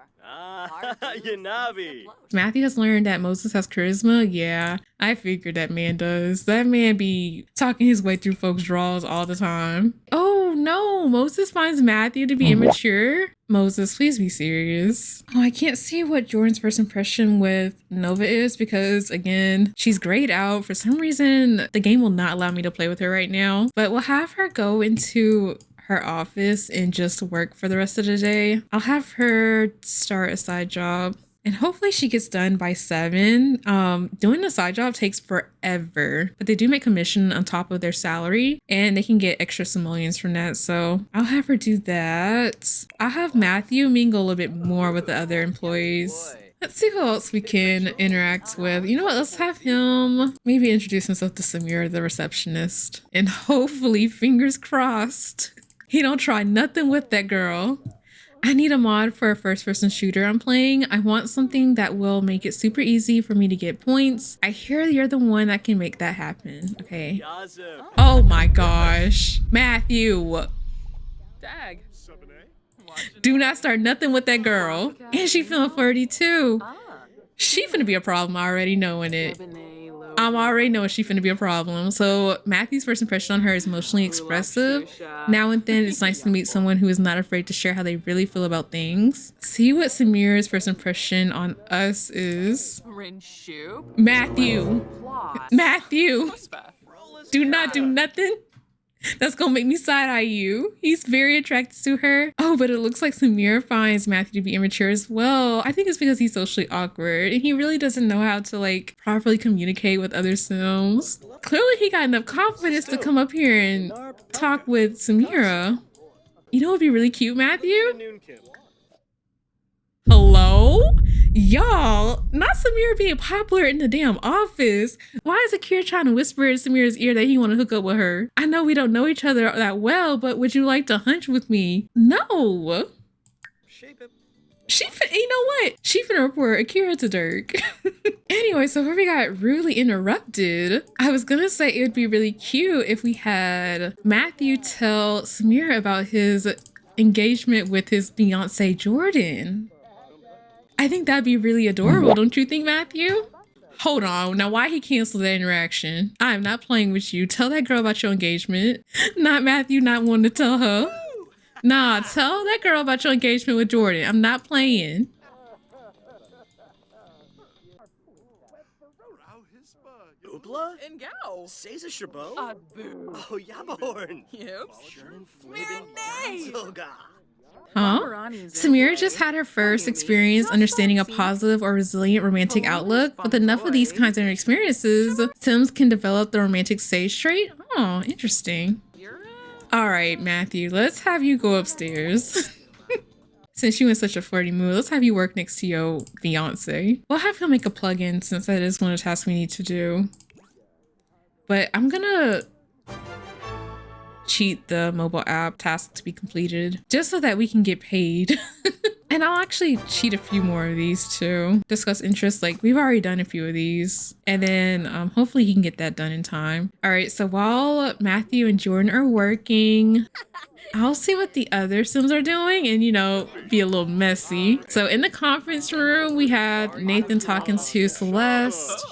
Yanabi. Matthew has learned that Moses has charisma. Yeah, I figured that man does. That man be talking his way through folks' draws all the time. Oh no, Moses finds Matthew to be immature. Moses, please be serious. Oh, I can't see what Jordyn's first impression with Nova is because, again, she's grayed out. For some reason, the game will not allow me to play with her right now. But we'll have her go into her office and just work for the rest of the day. I'll have her start a side job and hopefully she gets done by 7. Doing the side job takes forever, but they do make commission on top of their salary and they can get extra simoleons from that. So I'll have her do that. I'll have Matthew mingle a little bit more with the other employees. Let's see who else we can interact with. You know what? Let's have him maybe introduce himself to Samira, the receptionist, and hopefully, fingers crossed, he don't try nothing with that girl. I need a mod for a first-person shooter I'm playing. I want something that will make it super easy for me to get points. I hear you're the one that can make that happen. Okay. Oh my gosh. Matthew. Dag. Do not start nothing with that girl. And she feeling flirty too. She finna be a problem already knowing it. I'm already knowing she finna be a problem. So Matthew's first impression on her is emotionally expressive. Now and then it's nice to meet someone who is not afraid to share how they really feel about things. See what Samira's first impression on us is. Matthew. Matthew. Do not do nothing. That's gonna make me side-eye you. He's very attracted to her. Oh, but it looks like Samira finds Matthew to be immature as well. I think it's because he's socially awkward and he really doesn't know how to like properly communicate with other Sims. Clearly he got enough confidence to come up here and talk with Samira. You know what would be really cute, Matthew? Hello? Y'all, not Samira being popular in the damn office. Why is Akira trying to whisper in Samira's ear that he want to hook up with her? I know we don't know each other that well, but would you like to hunch with me? No. You know what? She finna report Akira to Dirk. Anyway, so where we got rudely interrupted, I was gonna say it would be really cute if we had Matthew tell Samira about his engagement with his fiance Jordyn. I think that'd be really adorable, don't you think, Matthew? Hold on, now why he canceled that interaction? I'm not playing with you. Tell that girl about your engagement. Not Matthew not wanting to tell her. Nah, tell that girl about your engagement with Jordyn. I'm not playing. Oopla? And go. Seize a Shabot? Boo. Oh, Yaborn. Yep. Flippin' Zoga. Huh? Samira just had her first experience understanding a positive or resilient romantic outlook. With enough of these kinds of experiences, Sims can develop the romantic sage trait. Oh, interesting. All right, Matthew, let's have you go upstairs. Since you in such a flirty mood, let's have you work next to your fiance. We'll have him make a plugin since that is one of the tasks we need to do. But I'm gonna cheat the mobile app task to be completed just so that we can get paid. And I'll actually cheat a few more of these too. Discuss interests, like we've already done a few of these. And then hopefully he can get that done in time. All right, so while Matthew and Jordyn are working, I'll see what the other Sims are doing and, you know, be a little messy. So in the conference room, we have Nathan talking to Celeste.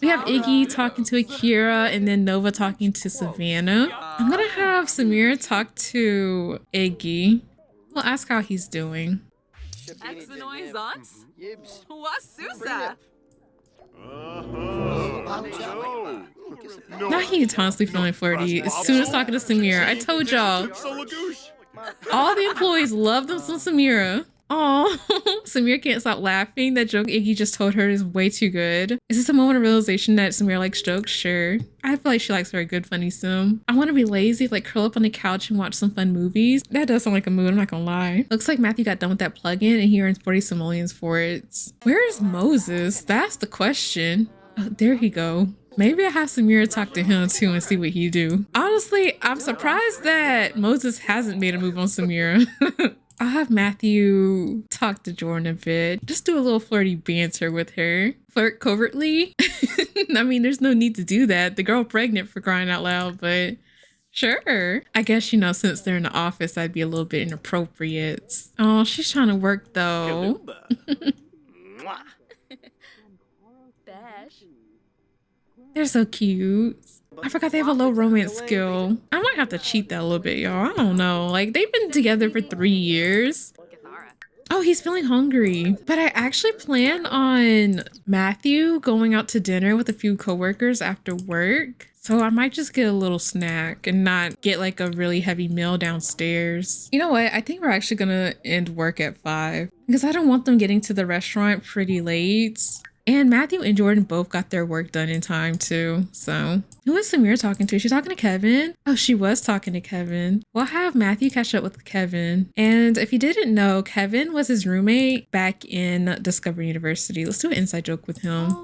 We have Iggy talking to Akira and then Nova talking to Savannah. I'm gonna have Samira talk to Iggy. We'll ask how he's doing. Now he's constantly feeling flirty as soon as talking to Samira. I told y'all. All the employees love them some Samira. Oh, Samira can't stop laughing. That joke Iggy just told her is way too good. Is this a moment of realization that Samira likes jokes? Sure. I feel like she likes her a good funny sim. I want to be lazy, like curl up on the couch and watch some fun movies. That does sound like a mood, I'm not gonna lie. Looks like Matthew got done with that plugin and he earns 40 simoleons for it. Where is Moses? That's the question. Oh, there he go. Maybe I have Samira talk to him too and see what he do. Honestly, I'm surprised that Moses hasn't made a move on Samira. I'll have Matthew talk to Jordyn a bit. Just do a little flirty banter with her. Flirt covertly. I mean, there's no need to do that. The girl pregnant for crying out loud, but sure. I guess, you know, since they're in the office, I'd be a little bit inappropriate. Oh, she's trying to work though. They're so cute. I forgot they have a low romance skill. I might have to cheat that a little bit, y'all. I don't know. Like, they've been together for 3 years. Oh, he's feeling hungry. But I actually plan on Matthew going out to dinner with a few coworkers after work. So I might just get a little snack and not get like a really heavy meal downstairs. You know what? I think we're actually gonna end work at 5 because I don't want them getting to the restaurant pretty late. And Matthew and Jordyn both got their work done in time too. So who is Samira talking to? Is she talking to Kevin? Oh, she was talking to Kevin. We'll have Matthew catch up with Kevin. And if you didn't know, Kevin was his roommate back in Discovery University. Let's do an inside joke with him.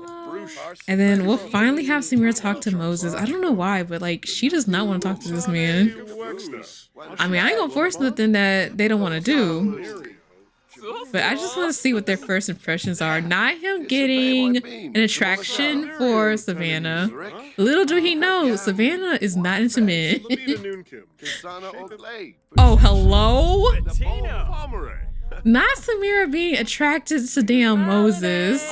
And then we'll finally have Samira talk to Moses. I don't know why, but like she does not want to talk to this man. I mean, I ain't gonna force nothing that they don't want to do. But I just want to see what their first impressions are. Not him getting an attraction for Savannah. Little do he know, Savannah is not into men. Oh, hello? Not Samira being attracted to damn Moses.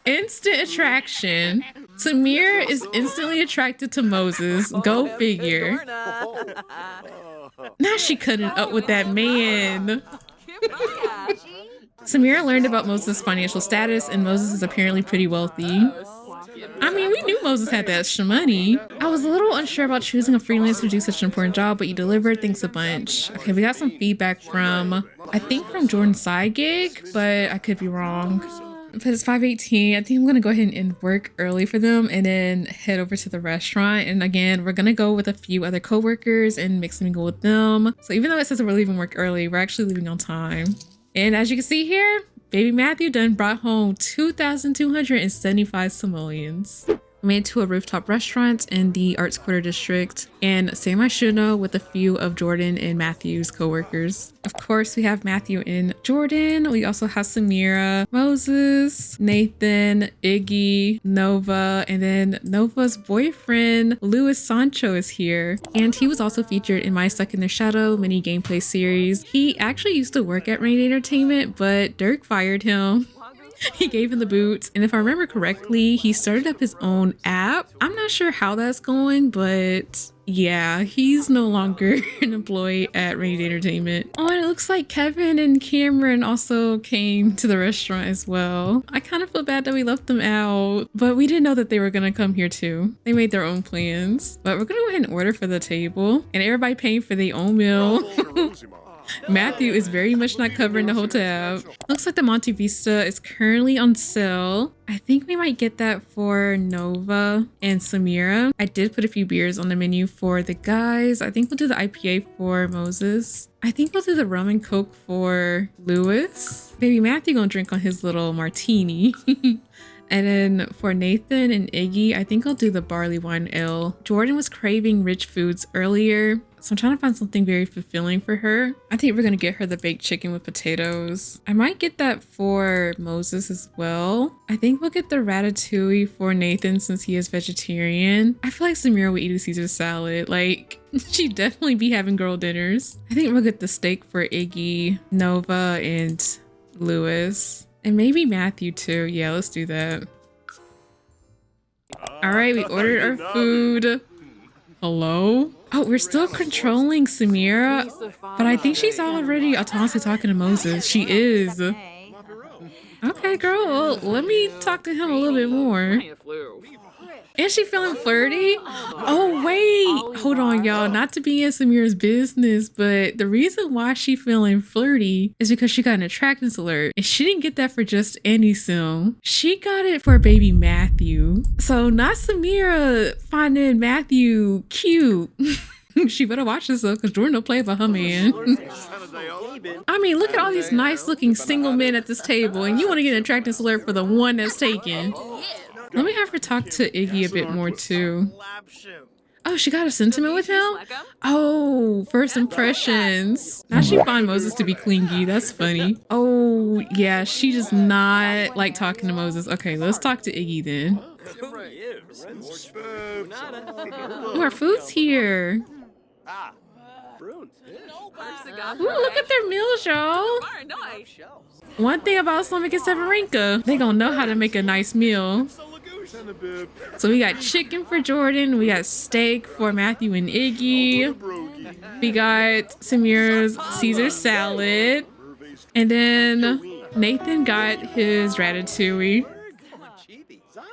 Instant attraction. Samira is instantly attracted to Moses. Go figure. Now she cutting up with that man. Samira learned about Moses' financial status, and Moses is apparently pretty wealthy. I mean, we knew Moses had that money. I was a little unsure about choosing a freelancer to do such an important job, but you delivered. Thanks a bunch. Okay, we got some feedback from, I think from Jordyn's side gig, but I could be wrong. But it's 5:18. I think I'm gonna go ahead and end work early for them and then head over to the restaurant. And again, we're gonna go with a few other coworkers and mix and mingle with them. So even though it says that we're leaving work early, we're actually leaving on time. And as you can see here, baby Matthew done brought home 2,275 simoleons. We made it to a rooftop restaurant in the Arts Quarter district and say myshuno with a few of Jordyn and Matthew's coworkers. Of course, we have Matthew and Jordyn. We also have Samira, Moses, Nathan, Iggy, Nova, and then Nova's boyfriend, Louis Sancho, is here. And he was also featured in my Stuck in Their Shadow mini gameplay series. He actually used to work at Reshade Entertainment, but Dirk fired him. He gave him the boot, and if I remember correctly, he started up his own app. I'm not sure how that's going, but yeah, he's no longer an employee at Reshade Entertainment. Oh, and it looks like Kevin and Cameron also came to the restaurant as well. I kind of feel bad that we left them out, but we didn't know that they were gonna come here too. They made their own plans, but we're gonna go ahead and order for the table, and everybody paying for their own meal. Matthew is very much not covering the whole tab. Looks like the Monte Vista is currently on sale. I think we might get that for Nova and Samira. I did put a few beers on the menu for the guys. I think we'll do the IPA for Moses. I think we'll do the rum and coke for Louis. Baby Matthew gonna drink on his little martini. And then for Nathan and Iggy, I think I'll do the barley wine ale. Jordyn was craving rich foods earlier, so I'm trying to find something very fulfilling for her. I think we're gonna get her the baked chicken with potatoes. I might get that for Moses as well. I think we'll get the ratatouille for Nathan since he is vegetarian. I feel like Samira would eat a Caesar salad. Like, she'd definitely be having girl dinners. I think we'll get the steak for Iggy, Nova, and Louis. And maybe Matthew too. Yeah, let's do that. All right, we ordered our food. Hello? Oh, we're still controlling Samira, but I think she's already autonomously talking to Moses. She is. Okay, girl, well, let me talk to him a little bit more. Is she feeling flirty? Oh, wait. Hold on, y'all. Not to be in Samira's business, but the reason why she feeling flirty is because she got an attractance alert. And she didn't get that for just any sim. She got it for baby Matthew. So not Samira finding Matthew cute. She better watch this though, because Jordyn don't play about her man. I mean, look at all these nice looking single men at this table, and you want to get an attractance alert for the one that's taken. Let me have her talk to Iggy a bit more too. Oh, she got a sentiment with him? Oh, first impressions. Now she find Moses to be clingy. That's funny. Oh, yeah, she does not like talking to Moses. Okay, let's talk to Iggy then. Oh, our food's here. Ooh, look at their meals, y'all. One thing about Stomach and Severinka, they gonna know how to make a nice meal. So we got chicken for Jordyn, we got steak for Matthew and Iggy, we got Samira's Caesar salad, and then Nathan got his ratatouille.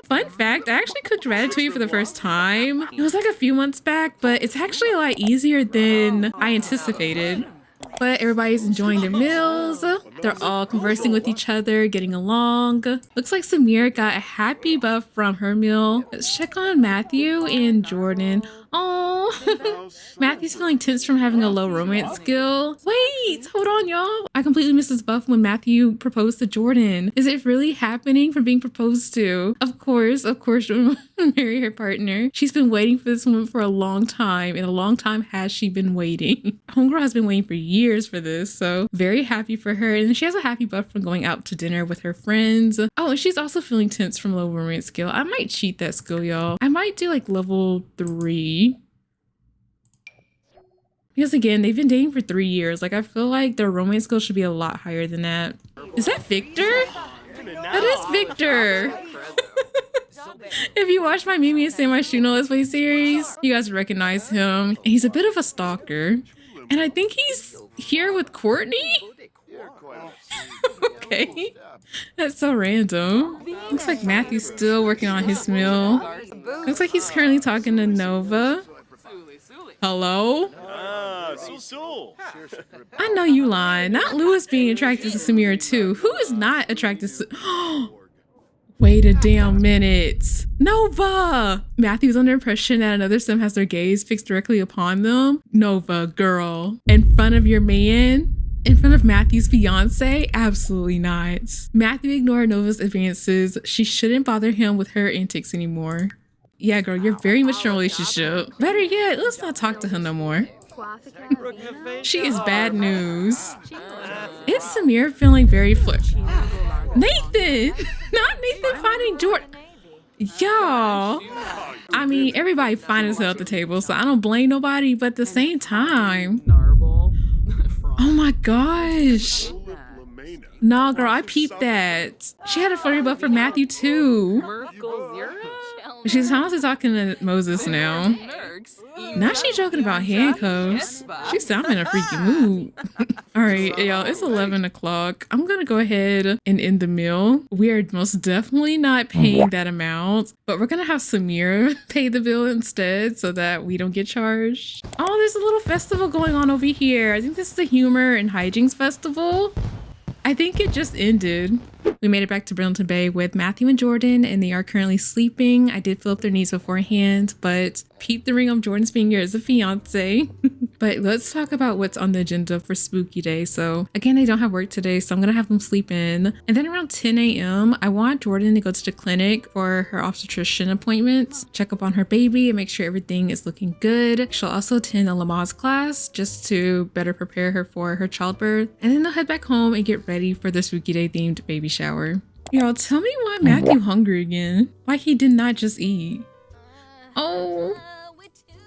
Fun fact, I actually cooked ratatouille for the first time. It was like a few months back, but it's actually a lot easier than I anticipated. But everybody's enjoying their meals. They're all conversing with each other, getting along. Looks like Samira got a happy buff from her meal. Let's check on Matthew and Jordyn. Oh, Matthew's feeling tense from having a low romance skill. Wait, hold on, y'all. I completely missed this buff when Matthew proposed to Jordyn. Is it really happening from being proposed to? Of course, Jordyn will marry her partner. She's been waiting for this moment for a long time, and a long time has she been waiting. Homegirl has been waiting for years for this, so very happy for her. And she has a happy buff from going out to dinner with her friends. Oh, and she's also feeling tense from low romance skill. I might cheat that skill, y'all. I might do like level 3. Because again, they've been dating for 3 years. Like, I feel like their romance skill should be a lot higher than that. Is that Victor? That is Victor. If you watch my Mimi and Say My Myshuno Let's Play series, you guys recognize him. He's a bit of a stalker. And I think he's here with Courtney. Okay. That's so random. Looks like Matthew's still working on his meal. Looks like he's currently talking to Nova. Hello? Ah, so. I know you lying. Not Lewis being attracted to Samira too. Who is not attracted to... Wait a damn minute. Nova! Matthew's under impression that another sim has their gaze fixed directly upon them. Nova, girl. In front of your man? In front of Matthew's fiance? Absolutely not. Matthew ignored Nova's advances. She shouldn't bother him with her antics anymore. Yeah, girl, you're very much in a relationship. Better yet, let's not talk to her no more. She is bad news. Is Samir feeling very Nathan! Not Nathan finding Jordyn. Y'all. I mean, everybody fine as hell at the table, so I don't blame nobody, but at the same time. Oh my gosh. Nah, girl, I peeped that. She had a flirty butt for Matthew too. She's honestly talking to Moses now. Now she's joking about handcuffs. She said I'm in a freaky mood. All right, y'all, it's 11 o'clock. I'm gonna go ahead and end the meal. We are most definitely not paying that amount, but we're gonna have Samira pay the bill instead so that we don't get charged. Oh, there's a little festival going on over here. I think this is the Humor and Hijinks Festival. I think it just ended. We made it back to Brindleton Bay with Matthew and Jordyn, and they are currently sleeping. I did fill up their needs beforehand, but peep the ring on Jordan's finger as a fiance. But let's talk about what's on the agenda for Spooky Day. So again, they don't have work today, so I'm gonna have them sleep in. And then around 10 a.m., I want Jordyn to go to the clinic for her obstetrician appointments, check up on her baby and make sure everything is looking good. She'll also attend a Lama's class just to better prepare her for her childbirth. And then they'll head back home and get ready for the Spooky Day themed baby shower. Y'all, tell me why Matthew hungry again? Why he did not just eat? Oh,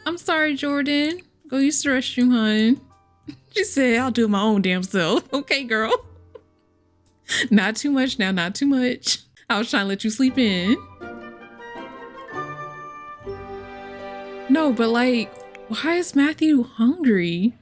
I'm sorry, Jordyn. Go use the restroom, hon. She said, I'll do it my own damn self. Okay, girl. Not too much now, not too much. I was trying to let you sleep in. No, but like, why is Matthew hungry?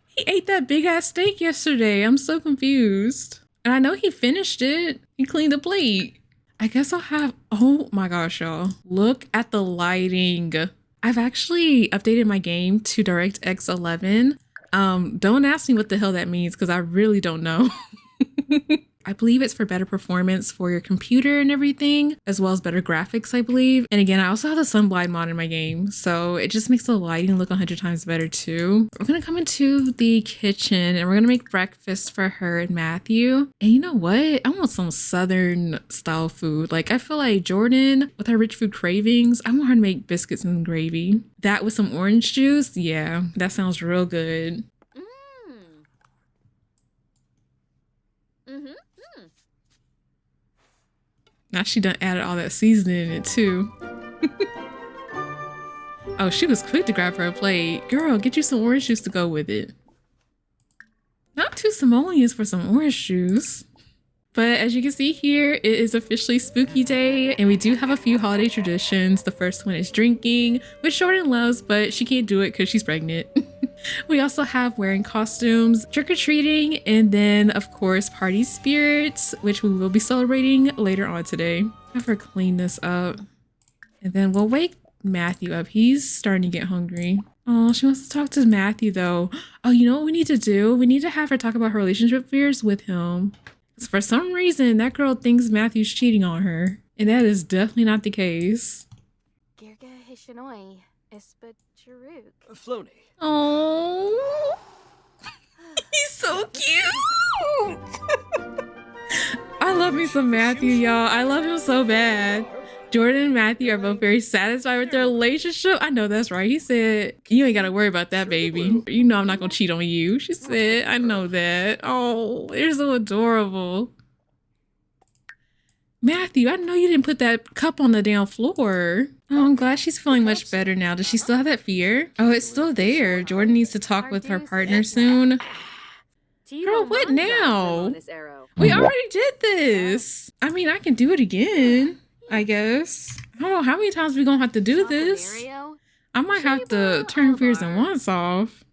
He ate that big ass steak yesterday. I'm so confused. And I know he finished it. He cleaned the plate. I guess I'll have, oh my gosh, y'all. Look at the lighting. I've actually updated my game to DirectX 11. Don't ask me what the hell that means because I really don't know. I believe it's for better performance for your computer and everything, as well as better graphics, I believe. And again, I also have the sunblind mod in my game, so it just makes the lighting look 100 times better too. We're gonna come into the kitchen and we're gonna make breakfast for her and Matthew. And you know what? I want some Southern style food. Like, I feel like Jordyn, with her rich food cravings, I want her to make biscuits and gravy. That with some orange juice, yeah, that sounds real good. Now she done added all that seasoning in it too. Oh, she was quick to grab her a plate. Girl, get you some orange juice to go with it. Not two simoleons for some orange juice. But as you can see here, it is officially Spooky Day, and we do have a few holiday traditions. The first one is drinking, which Jordyn loves, but she can't do it because she's pregnant. We also have wearing costumes, trick-or-treating, and then of course party spirits, which we will be celebrating later on today. Have her clean this up, and then we'll wake Matthew up. He's starting to get hungry. Oh, she wants to talk to Matthew though. Oh, you know what we need to do? We need to have her talk about her relationship fears with him. For some reason, that girl thinks Matthew's cheating on her, and that is definitely not the case. Floney. Oh, he's so cute. I love me some Matthew, y'all. I love him so bad. Jordyn and Matthew are both very satisfied with their relationship. I know that's right. He said, you ain't got to worry about that, baby. You know I'm not going to cheat on you. She said, I know that. Oh, they're so adorable. Matthew, I know you didn't put that cup on the damn floor. Oh, I'm glad she's feeling much better now. Does she still have that fear? Oh, it's still there. Jordyn needs to talk with her partner soon. Girl, what now? We already did this. I mean, I can do it again, I guess. I don't know how many times we gonna have to do this. I might have to turn fears and wants off.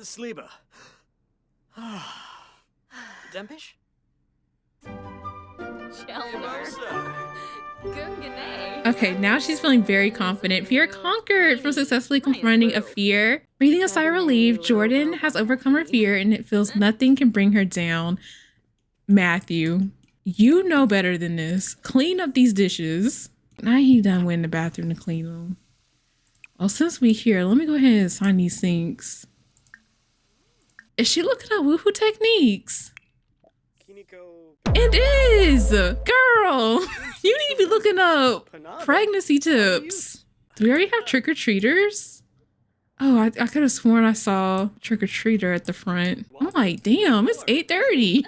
Sliba. Dempish? Okay, now she's feeling very confident. Fear conquered from successfully confronting a fear. Breathing a sigh of relief, Jordyn has overcome her fear and it feels nothing can bring her down. Matthew, you know better than this. Clean up these dishes. Now he done went in the bathroom to clean them. Well, since we here, let me go ahead and sign these sinks. Is she looking at woohoo techniques? It is! Girl! You need to be looking up pregnancy tips. Do we already have trick-or-treaters? Oh, I could have sworn I saw trick-or-treater at the front. I'm like, damn, it's 8:30.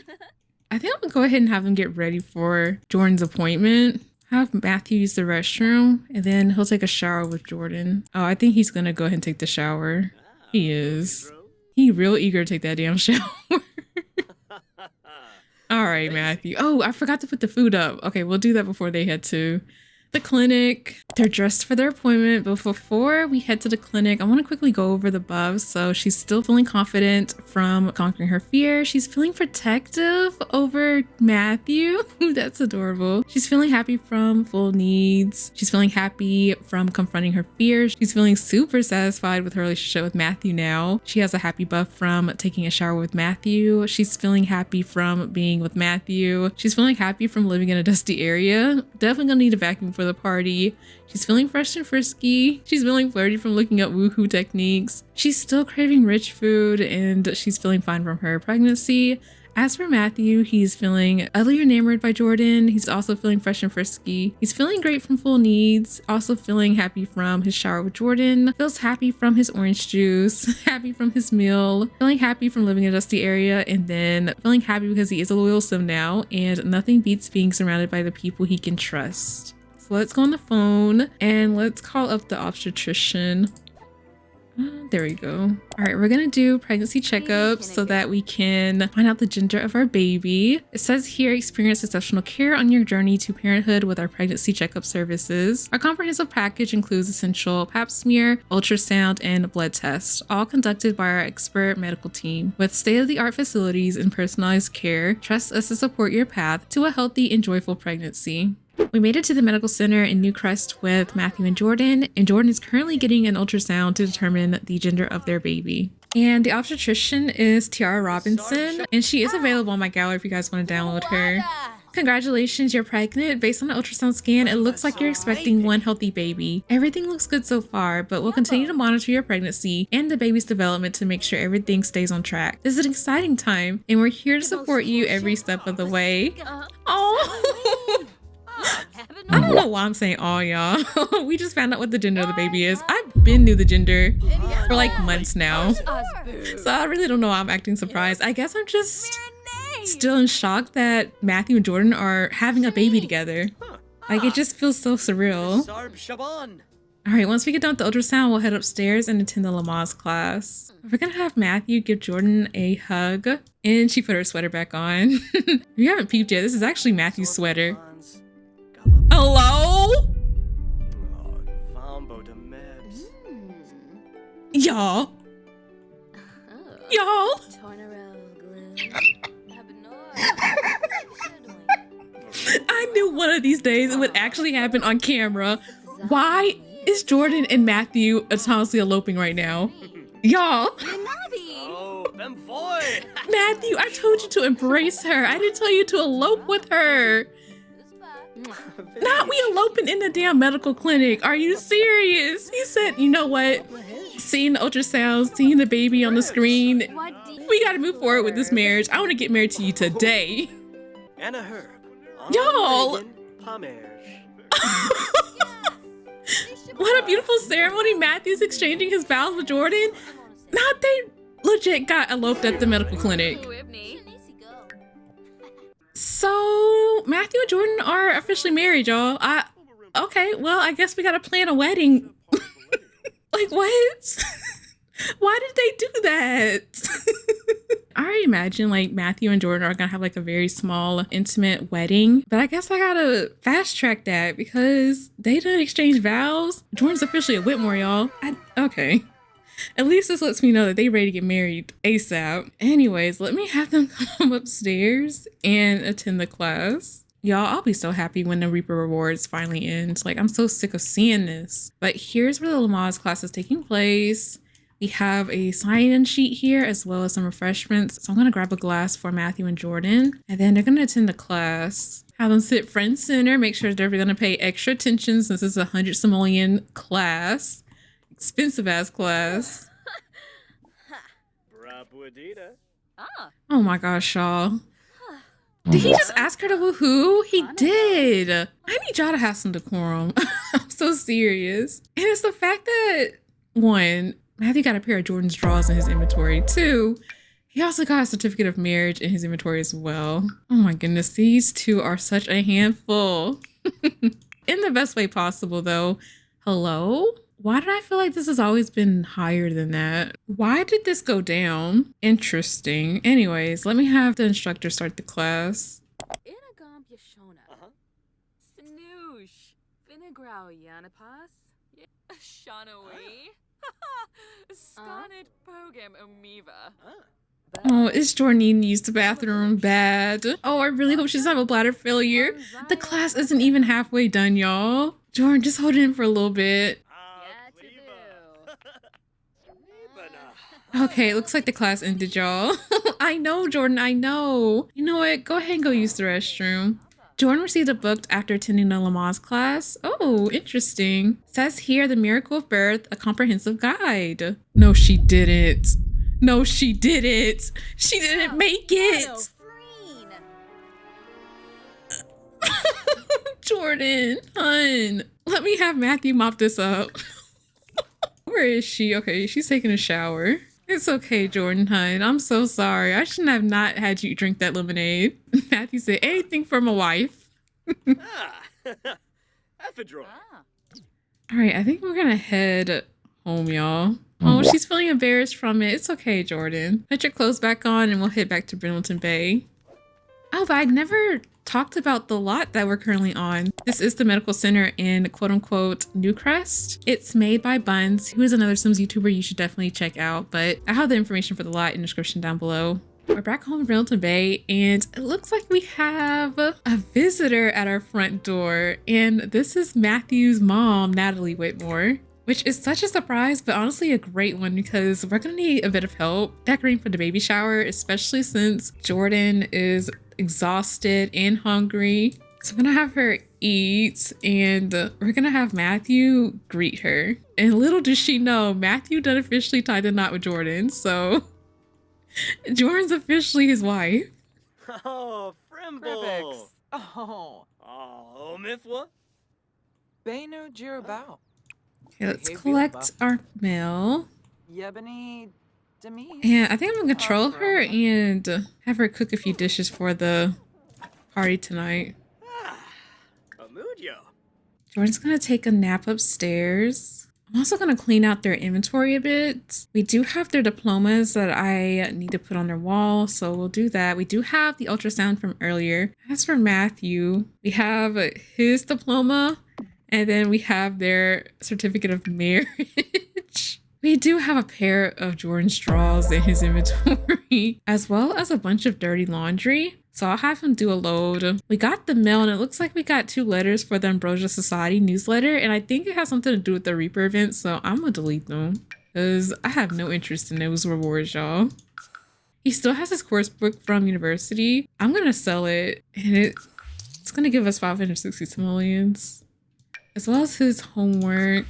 I think I'm gonna go ahead and have them get ready for Jordyn's appointment. Have Matthew use the restroom, and then he'll take a shower with Jordyn. Oh, I think he's gonna go ahead and take the shower. He is. He real eager to take that damn shower. All right, Matthew. Oh, I forgot to put the food up. Okay, we'll do that before they head to the clinic. They're dressed for their appointment, but before we head to the clinic, I want to quickly go over the buffs. So she's still feeling confident from conquering her fear. She's feeling protective over Matthew. That's adorable. She's feeling happy from full needs. She's feeling happy from confronting her fears. She's feeling super satisfied with her relationship with Matthew now. She has a happy buff from taking a shower with Matthew. She's feeling happy from being with Matthew. She's feeling happy from living in a dusty area. Definitely gonna need a vacuum for the party. She's feeling fresh and frisky. She's feeling flirty from looking up woohoo techniques. She's still craving rich food and she's feeling fine from her pregnancy. As for Matthew, he's feeling utterly enamored by Jordyn. He's also feeling fresh and frisky. He's feeling great from full needs. Also feeling happy from his shower with Jordyn. Feels happy from his orange juice. Happy from his meal. Feeling happy from living in a dusty area. And then feeling happy because he is a loyal sim now. And nothing beats being surrounded by the people he can trust. So let's go on the phone and let's call up the obstetrician. There we go. All right, we're gonna do pregnancy checkups so that we can find out the gender of our baby. It says here, experience exceptional care on your journey to parenthood with our pregnancy checkup services. Our comprehensive package includes essential pap smear, ultrasound, and blood tests, all conducted by our expert medical team. With state-of-the-art facilities and personalized care, trust us to support your path to a healthy and joyful pregnancy. We made it to the medical center in Newcrest with Matthew and Jordyn is currently getting an ultrasound to determine the gender of their baby. And the obstetrician is Tiara Robinson, and she is available on my gallery if you guys want to download her. Congratulations, you're pregnant. Based on the ultrasound scan, it looks like you're expecting one healthy baby. Everything looks good so far, but we'll continue to monitor your pregnancy and the baby's development to make sure everything stays on track. This is an exciting time, and we're here to support you every step of the way. Oh. I don't know why I'm saying all y'all. We just found out what the gender of the baby is. I've been knew the gender for like months now. So I really don't know why I'm acting surprised. I guess I'm just still in shock that Matthew and Jordyn are having a baby together. Like it just feels so surreal. All right, once we get done with the ultrasound, we'll head upstairs and attend the Lama's class. We're gonna have Matthew give Jordyn a hug, and she put her sweater back on. If you haven't peeped yet, this is actually Matthew's sweater. Hello? Y'all. Y'all. I knew one of these days it would actually happen on camera. Why is Jordyn and Matthew autonomously eloping right now? Y'all. Matthew, I told you to embrace her. I didn't tell you to elope with her. Not we eloping in the damn medical clinic. Are you serious? He said, you know what? Seeing the ultrasound, seeing the baby on the screen, we gotta move forward with this marriage. I want to get married to you today. Y'all. What a beautiful ceremony. Matthew's exchanging his vows with Jordyn. Not they legit got eloped at the medical clinic. So Matthew and Jordyn are officially married, y'all. Okay, well, I guess we gotta plan a wedding. Like what? Why did they do that? I already imagine like Matthew and Jordyn are gonna have like a very small, intimate wedding, but I guess I gotta fast track that because they didn't exchange vows. Jordyn's officially a Whitmore, y'all. Okay. At least this lets me know that they ready to get married ASAP. Anyways, let me have them come upstairs and attend the class. Y'all, I'll be so happy when the Reaper rewards finally end. Like, I'm so sick of seeing this. But here's where the Lama's class is taking place. We have a sign-in sheet here as well as some refreshments. So I'm gonna grab a glass for Matthew and Jordyn, and then they're gonna attend the class. Have them sit front and center, make sure they're gonna pay extra attention since this is a 100 simoleon class. Expensive ass class. Oh my gosh, y'all. Did he just ask her to woohoo? He did. I need y'all to have some decorum. I'm so serious. And it's the fact that, one, Matthew got a pair of Jordyn's drawers in his inventory. Two, he also got a certificate of marriage in his inventory as well. Oh my goodness, these two are such a handful. In the best way possible though. Hello? Why did I feel like this has always been higher than that? Why did this go down? Interesting. Anyways, let me have the instructor start the class. Oh, is Jordyn used the bathroom bad? Oh, I really hope she doesn't have a bladder failure. The class isn't even halfway done, y'all. Jordyn, just hold it in for a little bit. Okay, it looks like the class ended, y'all. I know, Jordyn, I know. You know what? Go ahead and go use the restroom. Jordyn received a book after attending the Lama's class. Oh, interesting. Says here, The Miracle of Birth, a comprehensive guide. No, she didn't. No, she didn't. She didn't make it. Jordyn, hun. Let me have Matthew mop this up. Where is she? Okay, she's taking a shower. It's okay, Jordyn, hun. I'm so sorry. I shouldn't have not had you drink that lemonade. Matthew said, anything for my wife. All right, I think we're gonna head home, y'all. Oh, she's feeling embarrassed from it. It's okay, Jordyn. Put your clothes back on and we'll head back to Brindleton Bay. Oh, but I never talked about the lot that we're currently on. This is the medical center in quote-unquote Newcrest. It's made by Buns, who is another Sims YouTuber you should definitely check out, but I have the information for the lot in the description down below. We're back home in Brindleton Bay, and it looks like we have a visitor at our front door, and this is Matthew's mom, Natalie Whitmore, which is such a surprise, but honestly a great one because we're gonna need a bit of help decorating for the baby shower, especially since Jordyn is exhausted and hungry. So I'm gonna have her eat and we're gonna have Matthew greet her. And little does she know, Matthew done officially tied the knot with Jordyn, so Jordyn's officially his wife. Oh, Frimble! Oh. Oh, Mithwa? Beno Jirabao. Okay, let's collect our mail. Yebony Demi. And I think I'm gonna control her and have her cook a few dishes for the party tonight. Amudio. Jordyn's gonna take a nap upstairs. I'm also gonna clean out their inventory a bit. We do have their diplomas that I need to put on their wall, so we'll do that. We do have the ultrasound from earlier. As for Matthew, we have his diploma, and then we have their certificate of marriage. We do have a pair of Jordyn's drawers in his inventory, as well as a bunch of dirty laundry. So I'll have him do a load. We got the mail, and it looks like we got 2 letters for the Ambrosia Society newsletter, and I think it has something to do with the Reaper event, so I'm gonna delete them because I have no interest in those rewards, y'all. He still has his course book from university. I'm gonna sell it, and it's gonna give us 560 simoleons, as well as his homework.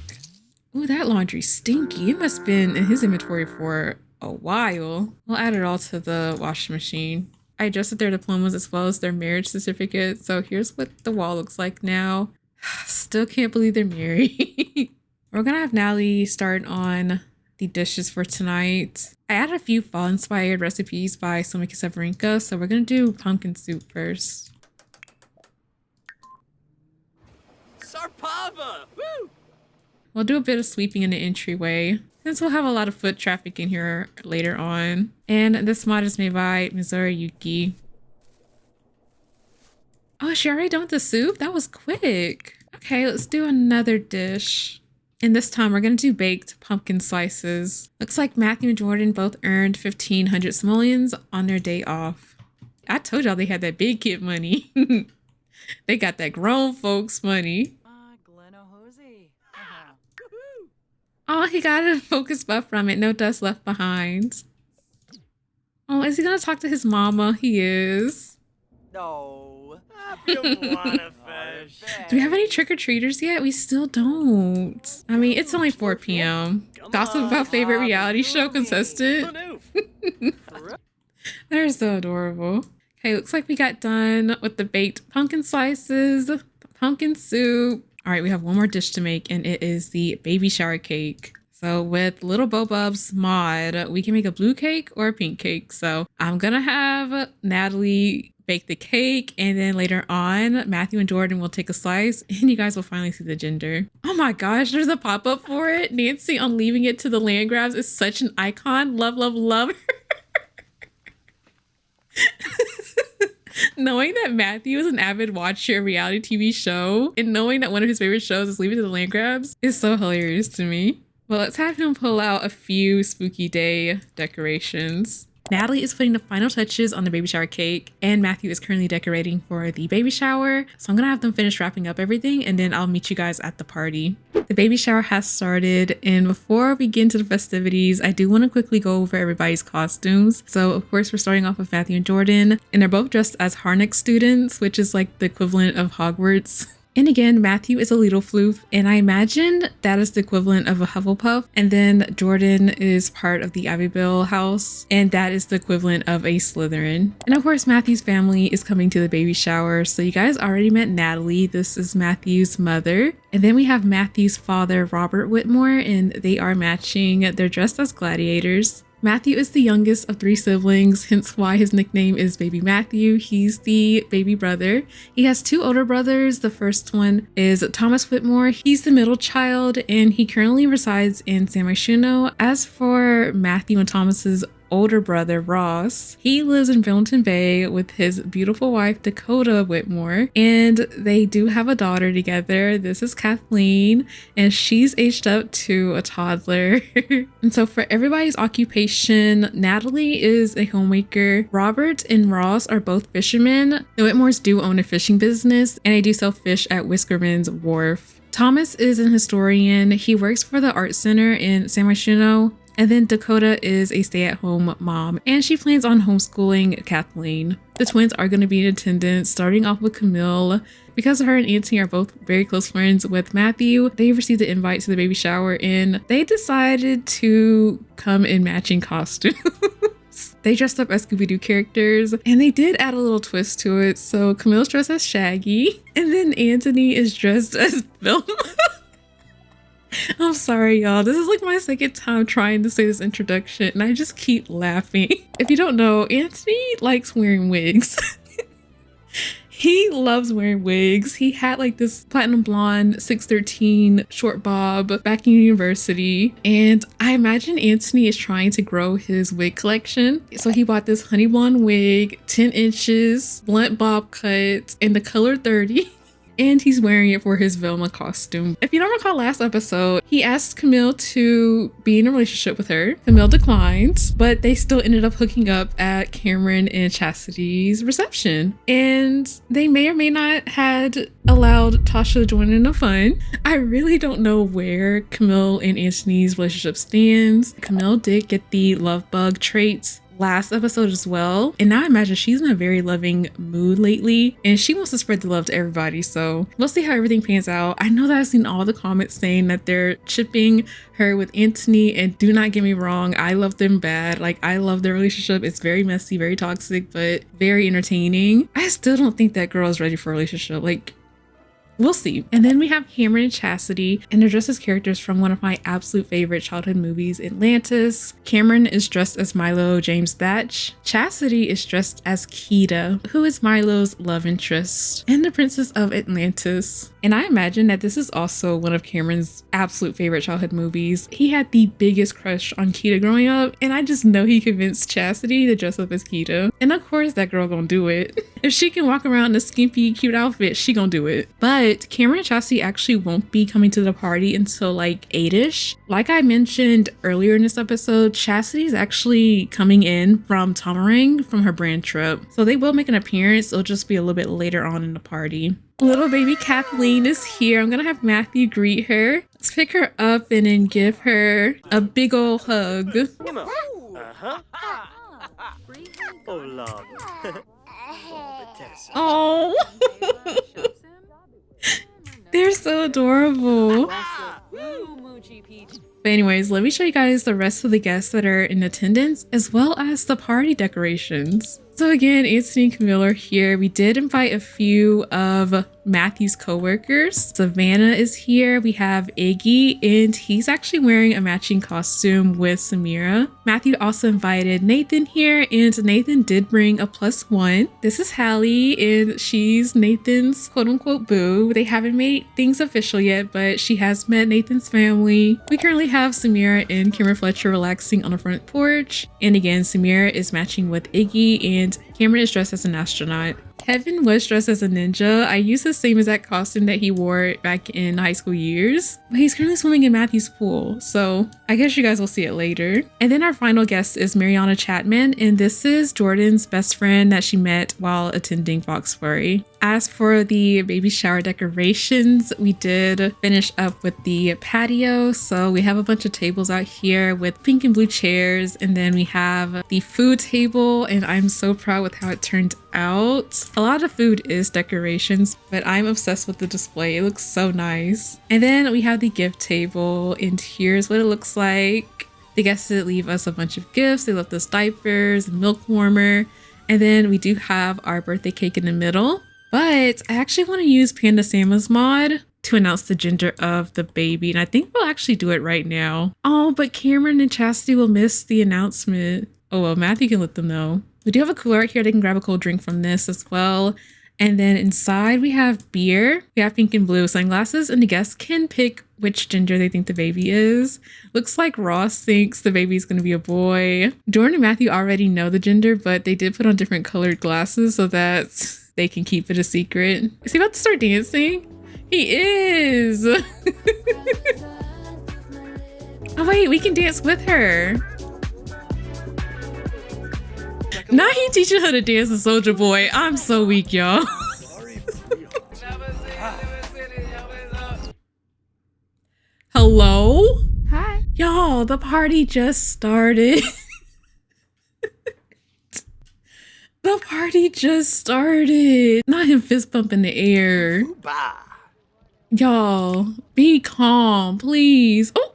Ooh, that laundry's stinky. It must have been in his inventory for a while. We'll add it all to the washing machine. I adjusted their diplomas as well as their marriage certificate. So here's what the wall looks like now. Still can't believe they're married. We're gonna have Natalie start on the dishes for tonight. I added a few fall-inspired recipes by Somika Severinka, so we're gonna do pumpkin soup first. Sarpava! Woo! We'll do a bit of sweeping in the entryway, since we'll have a lot of foot traffic in here later on. And this mod is made by Mizuru Yuki. Oh, is she already done with the soup? That was quick. Okay, let's do another dish. And this time we're going to do baked pumpkin slices. Looks like Matthew and Jordyn both earned 1,500 simoleons on their day off. I told y'all they had that big kid money. They got that grown folks money. Oh, he got a focus buff from it. No dust left behind. Oh, is he going to talk to his mama? He is. No. You wanna fish? Do we have any trick-or-treaters yet? We still don't. I mean, it's only 4 p.m. Gossip about favorite reality show contestant. They're so adorable. Okay, looks like we got done with the baked pumpkin slices, the pumpkin soup. All right, we have one more dish to make, and it is the baby shower cake. So with Little Bobub's mod, we can make a blue cake or a pink cake. So I'm gonna have Natalie bake the cake, and then later on, Matthew and Jordyn will take a slice, and you guys will finally see the gender. Oh my gosh, there's a pop-up for it. Nancy on leaving it to the land grabs is such an icon. Love, love, love her. Knowing that Matthew is an avid watcher of reality TV show and knowing that one of his favorite shows is Leave It to the Land Grabs is so hilarious to me. Well, let's have him pull out a few spooky day decorations. Natalie is putting the final touches on the baby shower cake, and Matthew is currently decorating for the baby shower. So I'm gonna have them finish wrapping up everything, and then I'll meet you guys at the party. The baby shower has started, and before we get into the festivities, I do want to quickly go over everybody's costumes. So of course we're starting off with Matthew and Jordyn, and they're both dressed as Harnack students, which is like the equivalent of Hogwarts. And again, Matthew is a Floof, and I imagine that is the equivalent of a Hufflepuff. And then Jordyn is part of the Abbeville house, and that is the equivalent of a Slytherin. And of course, Matthew's family is coming to the baby shower. So you guys already met Natalie. This is Matthew's mother. And then we have Matthew's father, Robert Whitmore, and they are matching. They're dressed as gladiators. Matthew is the youngest of 3 siblings, hence why his nickname is Baby Matthew. He's the baby brother. He has 2 older brothers. The first one is Thomas Whitmore. He's the middle child, and he currently resides in San Myshuno. As for Matthew and Thomas's older brother Ross, he lives in Brindleton Bay with his beautiful wife Dakota Whitmore, and they do have a daughter together. This is Kathleen, and she's aged up to a toddler. And so for everybody's occupation, Natalie is a homemaker. Robert and Ross are both fishermen. The Whitmores do own a fishing business, and they do sell fish at Whiskerman's Wharf. Thomas is an historian. He works for the art center in San Myshuno. And then Dakota is a stay-at-home mom, and she plans on homeschooling Kathleen. The twins are going to be in attendance, starting off with Camille. Because her and Anthony are both very close friends with Matthew, they received the invite to the baby shower, and they decided to come in matching costumes. They dressed up as Scooby-Doo characters, and they did add a little twist to it. So Camille's dressed as Shaggy, and then Anthony is dressed as Velma. I'm sorry, y'all. This is like my second time trying to say this introduction, and I just keep laughing. If you don't know, Anthony likes wearing wigs. He loves wearing wigs. He had like this platinum blonde 613 short bob back in university, and I imagine Anthony is trying to grow his wig collection. So he bought this honey blonde wig, 10 inches, blunt bob cut, in the color 30. And he's wearing it for his Velma costume. If you don't recall last episode, he asked Camille to be in a relationship with her. Camille declined, but they still ended up hooking up at Cameron and Chastity's reception. And they may or may not had allowed Tasha to join in the fun. I really don't know where Camille and Anthony's relationship stands. Camille did get the love bug traits last episode as well, and now I imagine she's in a very loving mood lately, and she wants to spread the love to everybody. So we'll see how everything pans out. I know that I've seen all the comments saying that they're chipping her with Anthony, and do not get me wrong, I love them bad. Like, I love their relationship. It's very messy, very toxic, but very entertaining. I still don't think that girl is ready for a relationship. Like, we'll see. And then we have Cameron and Chastity, and they're dressed as characters from one of my absolute favorite childhood movies, Atlantis. Cameron is dressed as Milo James Thatch. Chastity is dressed as Keita, who is Milo's love interest and the princess of Atlantis. And I imagine that this is also one of Cameron's absolute favorite childhood movies. He had the biggest crush on Keita growing up, and I just know he convinced Chastity to dress up as Keita. And of course that girl gonna do it. If she can walk around in a skimpy, cute outfit, she gonna do it. But But Cameron and Chastity actually won't be coming to the party until like 8ish. Like I mentioned earlier in this episode, Chastity is actually coming in from Tomarang from her brand trip. So they will make an appearance. It'll just be a little bit later on in the party. Little baby Kathleen is here. I'm gonna have Matthew greet her. Let's pick her up and then give her a big ol' hug. Uh-huh. Oh, love. Oh, they're so adorable. But anyways, let me show you guys the rest of the guests that are in attendance, as well as the party decorations. So again, Anthony and Camille are here. We did invite a few of Matthew's coworkers. Savannah is here. We have Iggy, and he's actually wearing a matching costume with Samira. Matthew also invited Nathan here, and Nathan did bring a +1. This is Hallie, and she's Nathan's quote-unquote boo. They haven't made things official yet, but she has met Nathan's family. We currently have Samira and Cameron Fletcher relaxing on the front porch. And again, Samira is matching with Iggy, and Cameron is dressed as an astronaut. Kevin was dressed as a ninja. I used the same exact costume that he wore back in high school years. But he's currently swimming in Matthew's pool, so I guess you guys will see it later. And then our final guest is Mariana Chapman, and this is Jordan's best friend that she met while attending Foxbury. As for the baby shower decorations, we did finish up with the patio. So we have a bunch of tables out here with pink and blue chairs, and then we have the food table, and I'm so proud with how it turned out. A lot of food is decorations, but I'm obsessed with the display. It looks so nice. And then we have the gift table, and here's what it looks like. The guests did leave us a bunch of gifts. They left us diapers, a milk warmer, and then we do have our birthday cake in the middle. But I actually want to use Panda Sama's mod to announce the gender of the baby, and I think we'll actually do it right now. Oh, but Cameron and Chastity will miss the announcement. Oh well, Matthew can let them know. We do have a cooler right here. They can grab a cold drink from this as well. And then inside we have beer. We have pink and blue sunglasses, and the guests can pick which gender they think the baby is. Looks like Ross thinks the baby is going to be a boy. Jordyn and Matthew already know the gender, but they did put on different colored glasses so that they can keep it a secret. Is he about to start dancing? He is. Oh wait, we can dance with her. Now he teaching her to dance a Soldier Boy. I'm so weak, y'all. Hello? Hi. Y'all, the party just started. The party just started. Not him fist bump in the air. Y'all, be calm, please. Oh,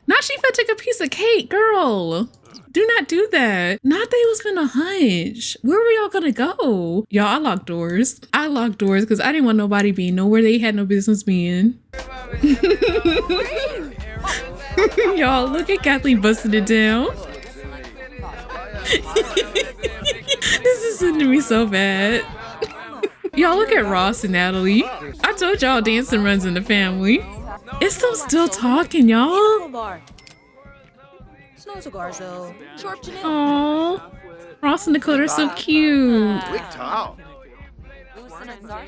now she finna take a piece of cake, girl. Do not do that. Not they was finna hunch. Where were y'all gonna go? Y'all, I locked doors. I locked doors because I didn't want nobody being nowhere they had no business being. Y'all, look at Kathleen busting it down. This is sending me so bad. Y'all, look at Ross and Natalie. I told y'all dancing runs in the family. It's them still talking, y'all. Oh, Ross and Dakota are so cute.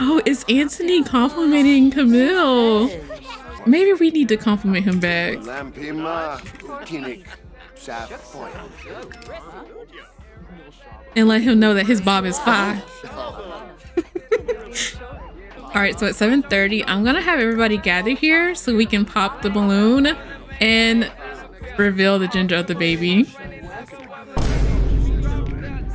Oh, is Anthony complimenting Camille? Maybe we need to compliment him back. And let him know that his bob is fine. All right, so at 7:30, I'm gonna have everybody gather here so we can pop the balloon and reveal the gender of the baby.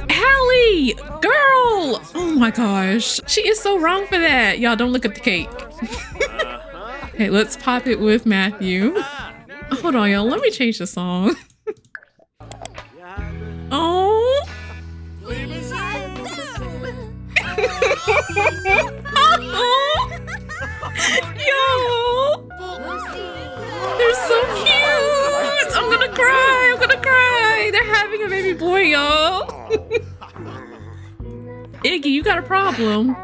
Hallie, girl! Oh my gosh, she is so wrong for that. Y'all don't look at the cake. Okay, let's pop it with Matthew. Hold on, y'all. Let me change the song. Oh. Yo, they're so cute. I'm gonna cry. I'm gonna cry. They're having a baby boy, y'all. Iggy, you got a problem.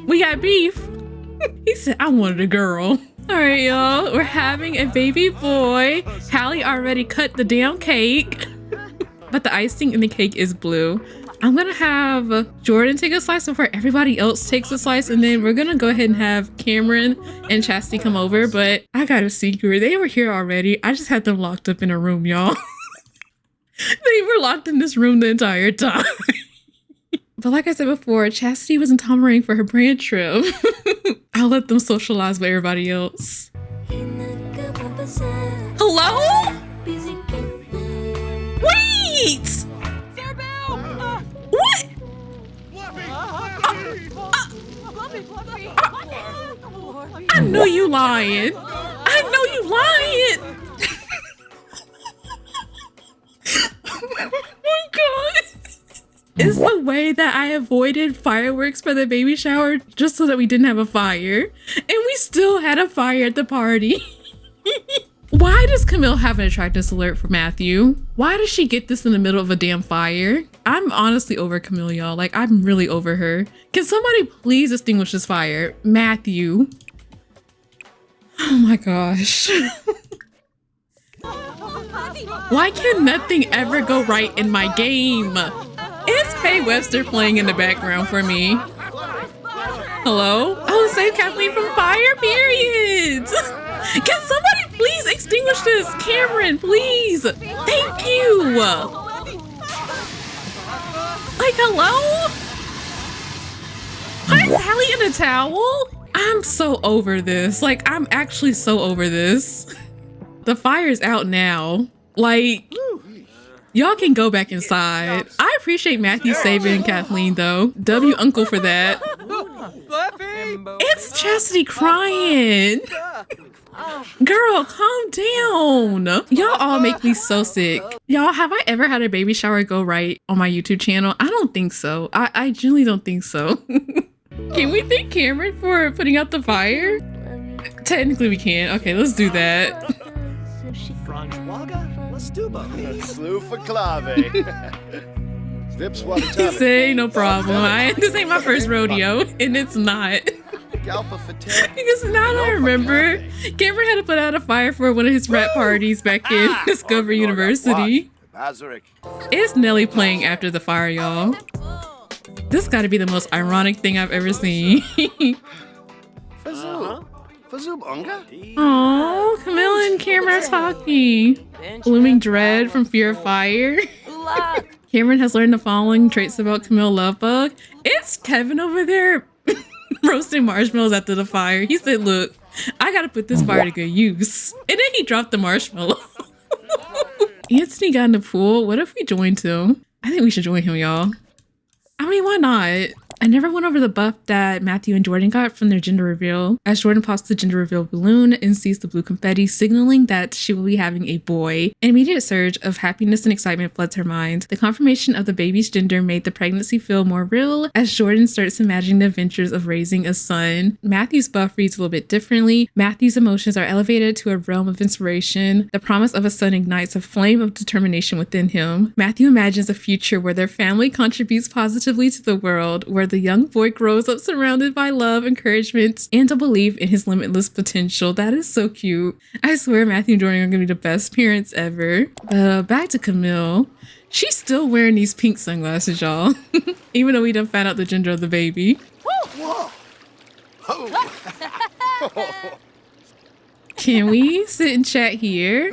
We got beef. He said, I wanted a girl. All right, y'all. We're having a baby boy. Hallie already cut the damn cake. But the icing in the cake is blue. I'm gonna have Jordyn take a slice before everybody else takes a slice, and then we're gonna go ahead and have Cameron and Chastity come over. But I got a secret. They were here already. I just had them locked up in a room, y'all. They were locked in this room the entire time. But like I said before, Chastity was in Tomarang for her brand trip. I'll let them socialize with everybody else. Hello? Wait! What? I know you lying. I know you lying. Oh my god. It's the way that I avoided fireworks for the baby shower just so that we didn't have a fire. And we still had a fire at the party. Why does Camille have an attractness alert for Matthew? Why does she get this in the middle of a damn fire? I'm honestly over Camille, y'all. Like, I'm really over her. Can somebody please extinguish this fire? Matthew. Oh my gosh. Why can nothing ever go right in my game? It's Faye Webster playing in the background for me. Hello? Oh, save Kathleen from fire, period. Can somebody please extinguish this? Cameron, please. Thank you. Like, hello? Why is Hallie in a towel? I'm so over this. Like, I'm actually so over this. The fire's out now. Like, y'all can go back inside. I appreciate Matthew saving Kathleen, though. W uncle for that. It's Chastity crying. Girl, calm down. Y'all all make me so sick. Y'all, have I ever had a baby shower go right on my YouTube channel? I don't think so. I genuinely don't think so. Can we thank Cameron for putting out the fire? Technically we can. Okay, let's do that. He said, no problem. This ain't my first rodeo, and it's not. Because now that I remember, Cameron had to put out a fire for one of his frat parties back in Discovery University. It's Nelly playing after the fire, y'all. This gotta be the most ironic thing I've ever seen. Oh, Camille and Cameron are talking. Blooming dread from fear of fire. Cameron has learned the following traits about Camille Lovebug. It's Kevin over there roasting marshmallows after the fire. He said, look, I gotta put this fire to good use. And then he dropped the marshmallow. Anthony got in the pool. What if we joined him? I think we should join him, y'all. I mean, why not? I never went over the buff that Matthew and Jordyn got from their gender reveal, as Jordyn pops the gender reveal balloon and sees the blue confetti, signaling that she will be having a boy. An immediate surge of happiness and excitement floods her mind. The confirmation of the baby's gender made the pregnancy feel more real, as Jordyn starts imagining the adventures of raising a son. Matthew's buff reads a little bit differently. Matthew's emotions are elevated to a realm of inspiration. The promise of a son ignites a flame of determination within him. Matthew imagines a future where their family contributes positively to the world, where the young boy grows up surrounded by love, encouragement, and a belief in his limitless potential. That is so cute. I swear Matthew and Jordyn are gonna be the best parents ever. Back to Camille. She's still wearing these pink sunglasses, y'all. Even though we done found out the gender of the baby. Whoa. Can we sit and chat here?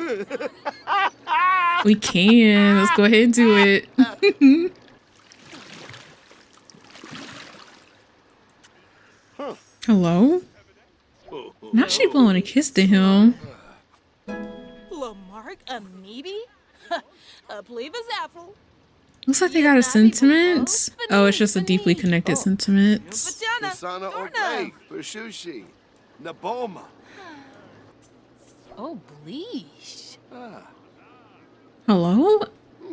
We can. Let's go ahead and do it. Hello? Now she blowing a kiss to him. Lamarck, a maybe? A plevis apple. Looks like they got a sentiment. Oh, it's just a deeply connected sentiment. Oh, bleesh. Hello?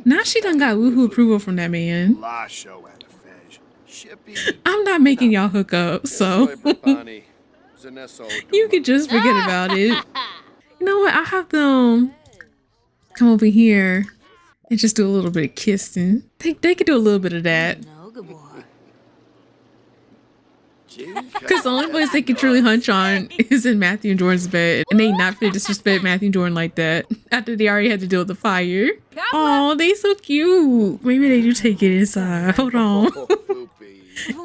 Now she done got woohoo approval from that man. I'm not making y'all hook up, so you can just forget about it. You know what? I'll have them come over here and just do a little bit of kissing. They could do a little bit of that. No, good boy. Because the only place they can truly hunch on is in Matthew and Jordan's bed. And they not fit disrespect Matthew and Jordan like that after they already had to deal with the fire. Oh, they so cute. Maybe they do take it inside. Hold on.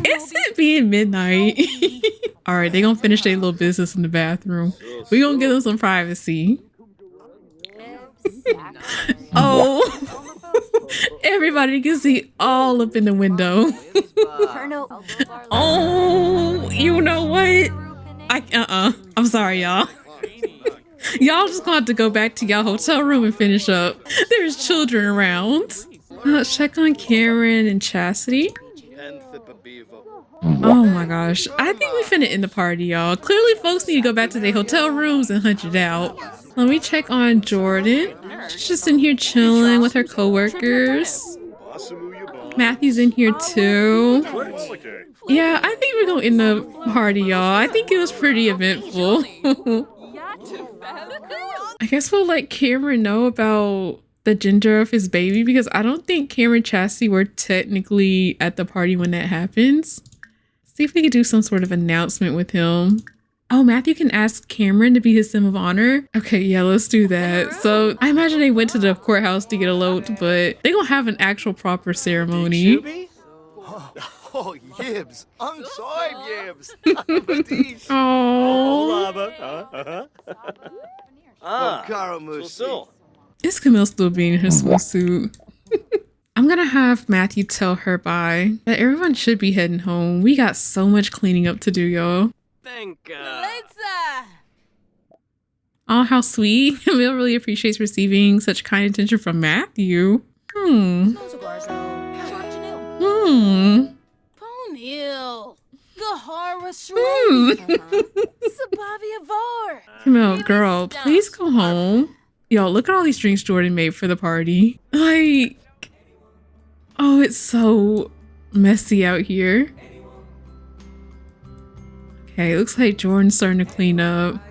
It's it being midnight. All right, they gonna finish their little business in the bathroom. We gonna give them some privacy. Oh, everybody can see all up in the window. Oh, you know what? I'm sorry, y'all. Y'all just gonna have to go back to y'all hotel room and finish up. There's children around. Let's check on Karen and Chastity. Oh my gosh. I think we finna end the party, y'all. Clearly folks need to go back to their hotel rooms and hunch it out. Let me check on Jordyn. She's just in here chilling with her coworkers. Matthew's in here too. Yeah, I think we're gonna end the party, y'all. I think it was pretty eventful. I guess we'll let Cameron know about the gender of his baby because I don't think Cameron and Chastity were technically at the party when that happens. See if we could do some sort of announcement with him. Oh, Matthew can ask Cameron to be his sim of honor. Okay, yeah, let's do that. So I imagine they went to the courthouse to get eloped, but they gonna have an actual proper ceremony. Oh, yibs. I'm sorry, yibs. Oh, is Camille still being in her swimsuit? I'm gonna have Matthew tell her bye. But everyone should be heading home. We got so much cleaning up to do, y'all. Oh, how sweet. Camille really appreciates receiving such kind attention from Matthew. Camille, girl, please go home. Yo, look at all these drinks Jordyn made for the party. Like, oh, it's so messy out here. Okay, looks like Jordyn's starting to clean up.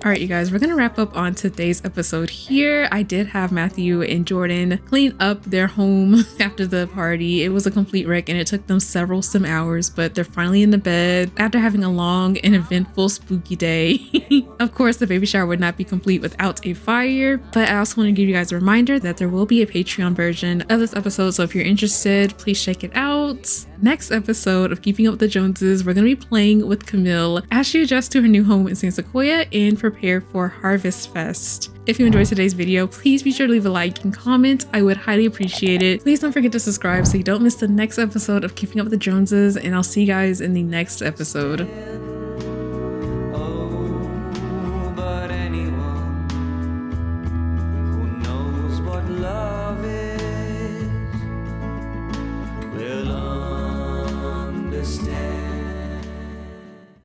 All right, you guys, we're gonna wrap up on today's episode here. I did have Matthew and Jordyn clean up their home after the party. It was a complete wreck and it took them some hours, but they're finally in the bed after having a long and eventful spooky day. Of course, the baby shower would not be complete without a fire, but I also want to give you guys a reminder that there will be a Patreon version of this episode, so if you're interested, please check it out. Next episode of Keeping Up with the Joneses, we're going to be playing with Camille as she adjusts to her new home in San Sequoia and prepare for Harvest Fest. If you enjoyed today's video, please be sure to leave a like and comment. I would highly appreciate it. Please don't forget to subscribe so you don't miss the next episode of Keeping Up with the Joneses, and I'll see you guys in the next episode.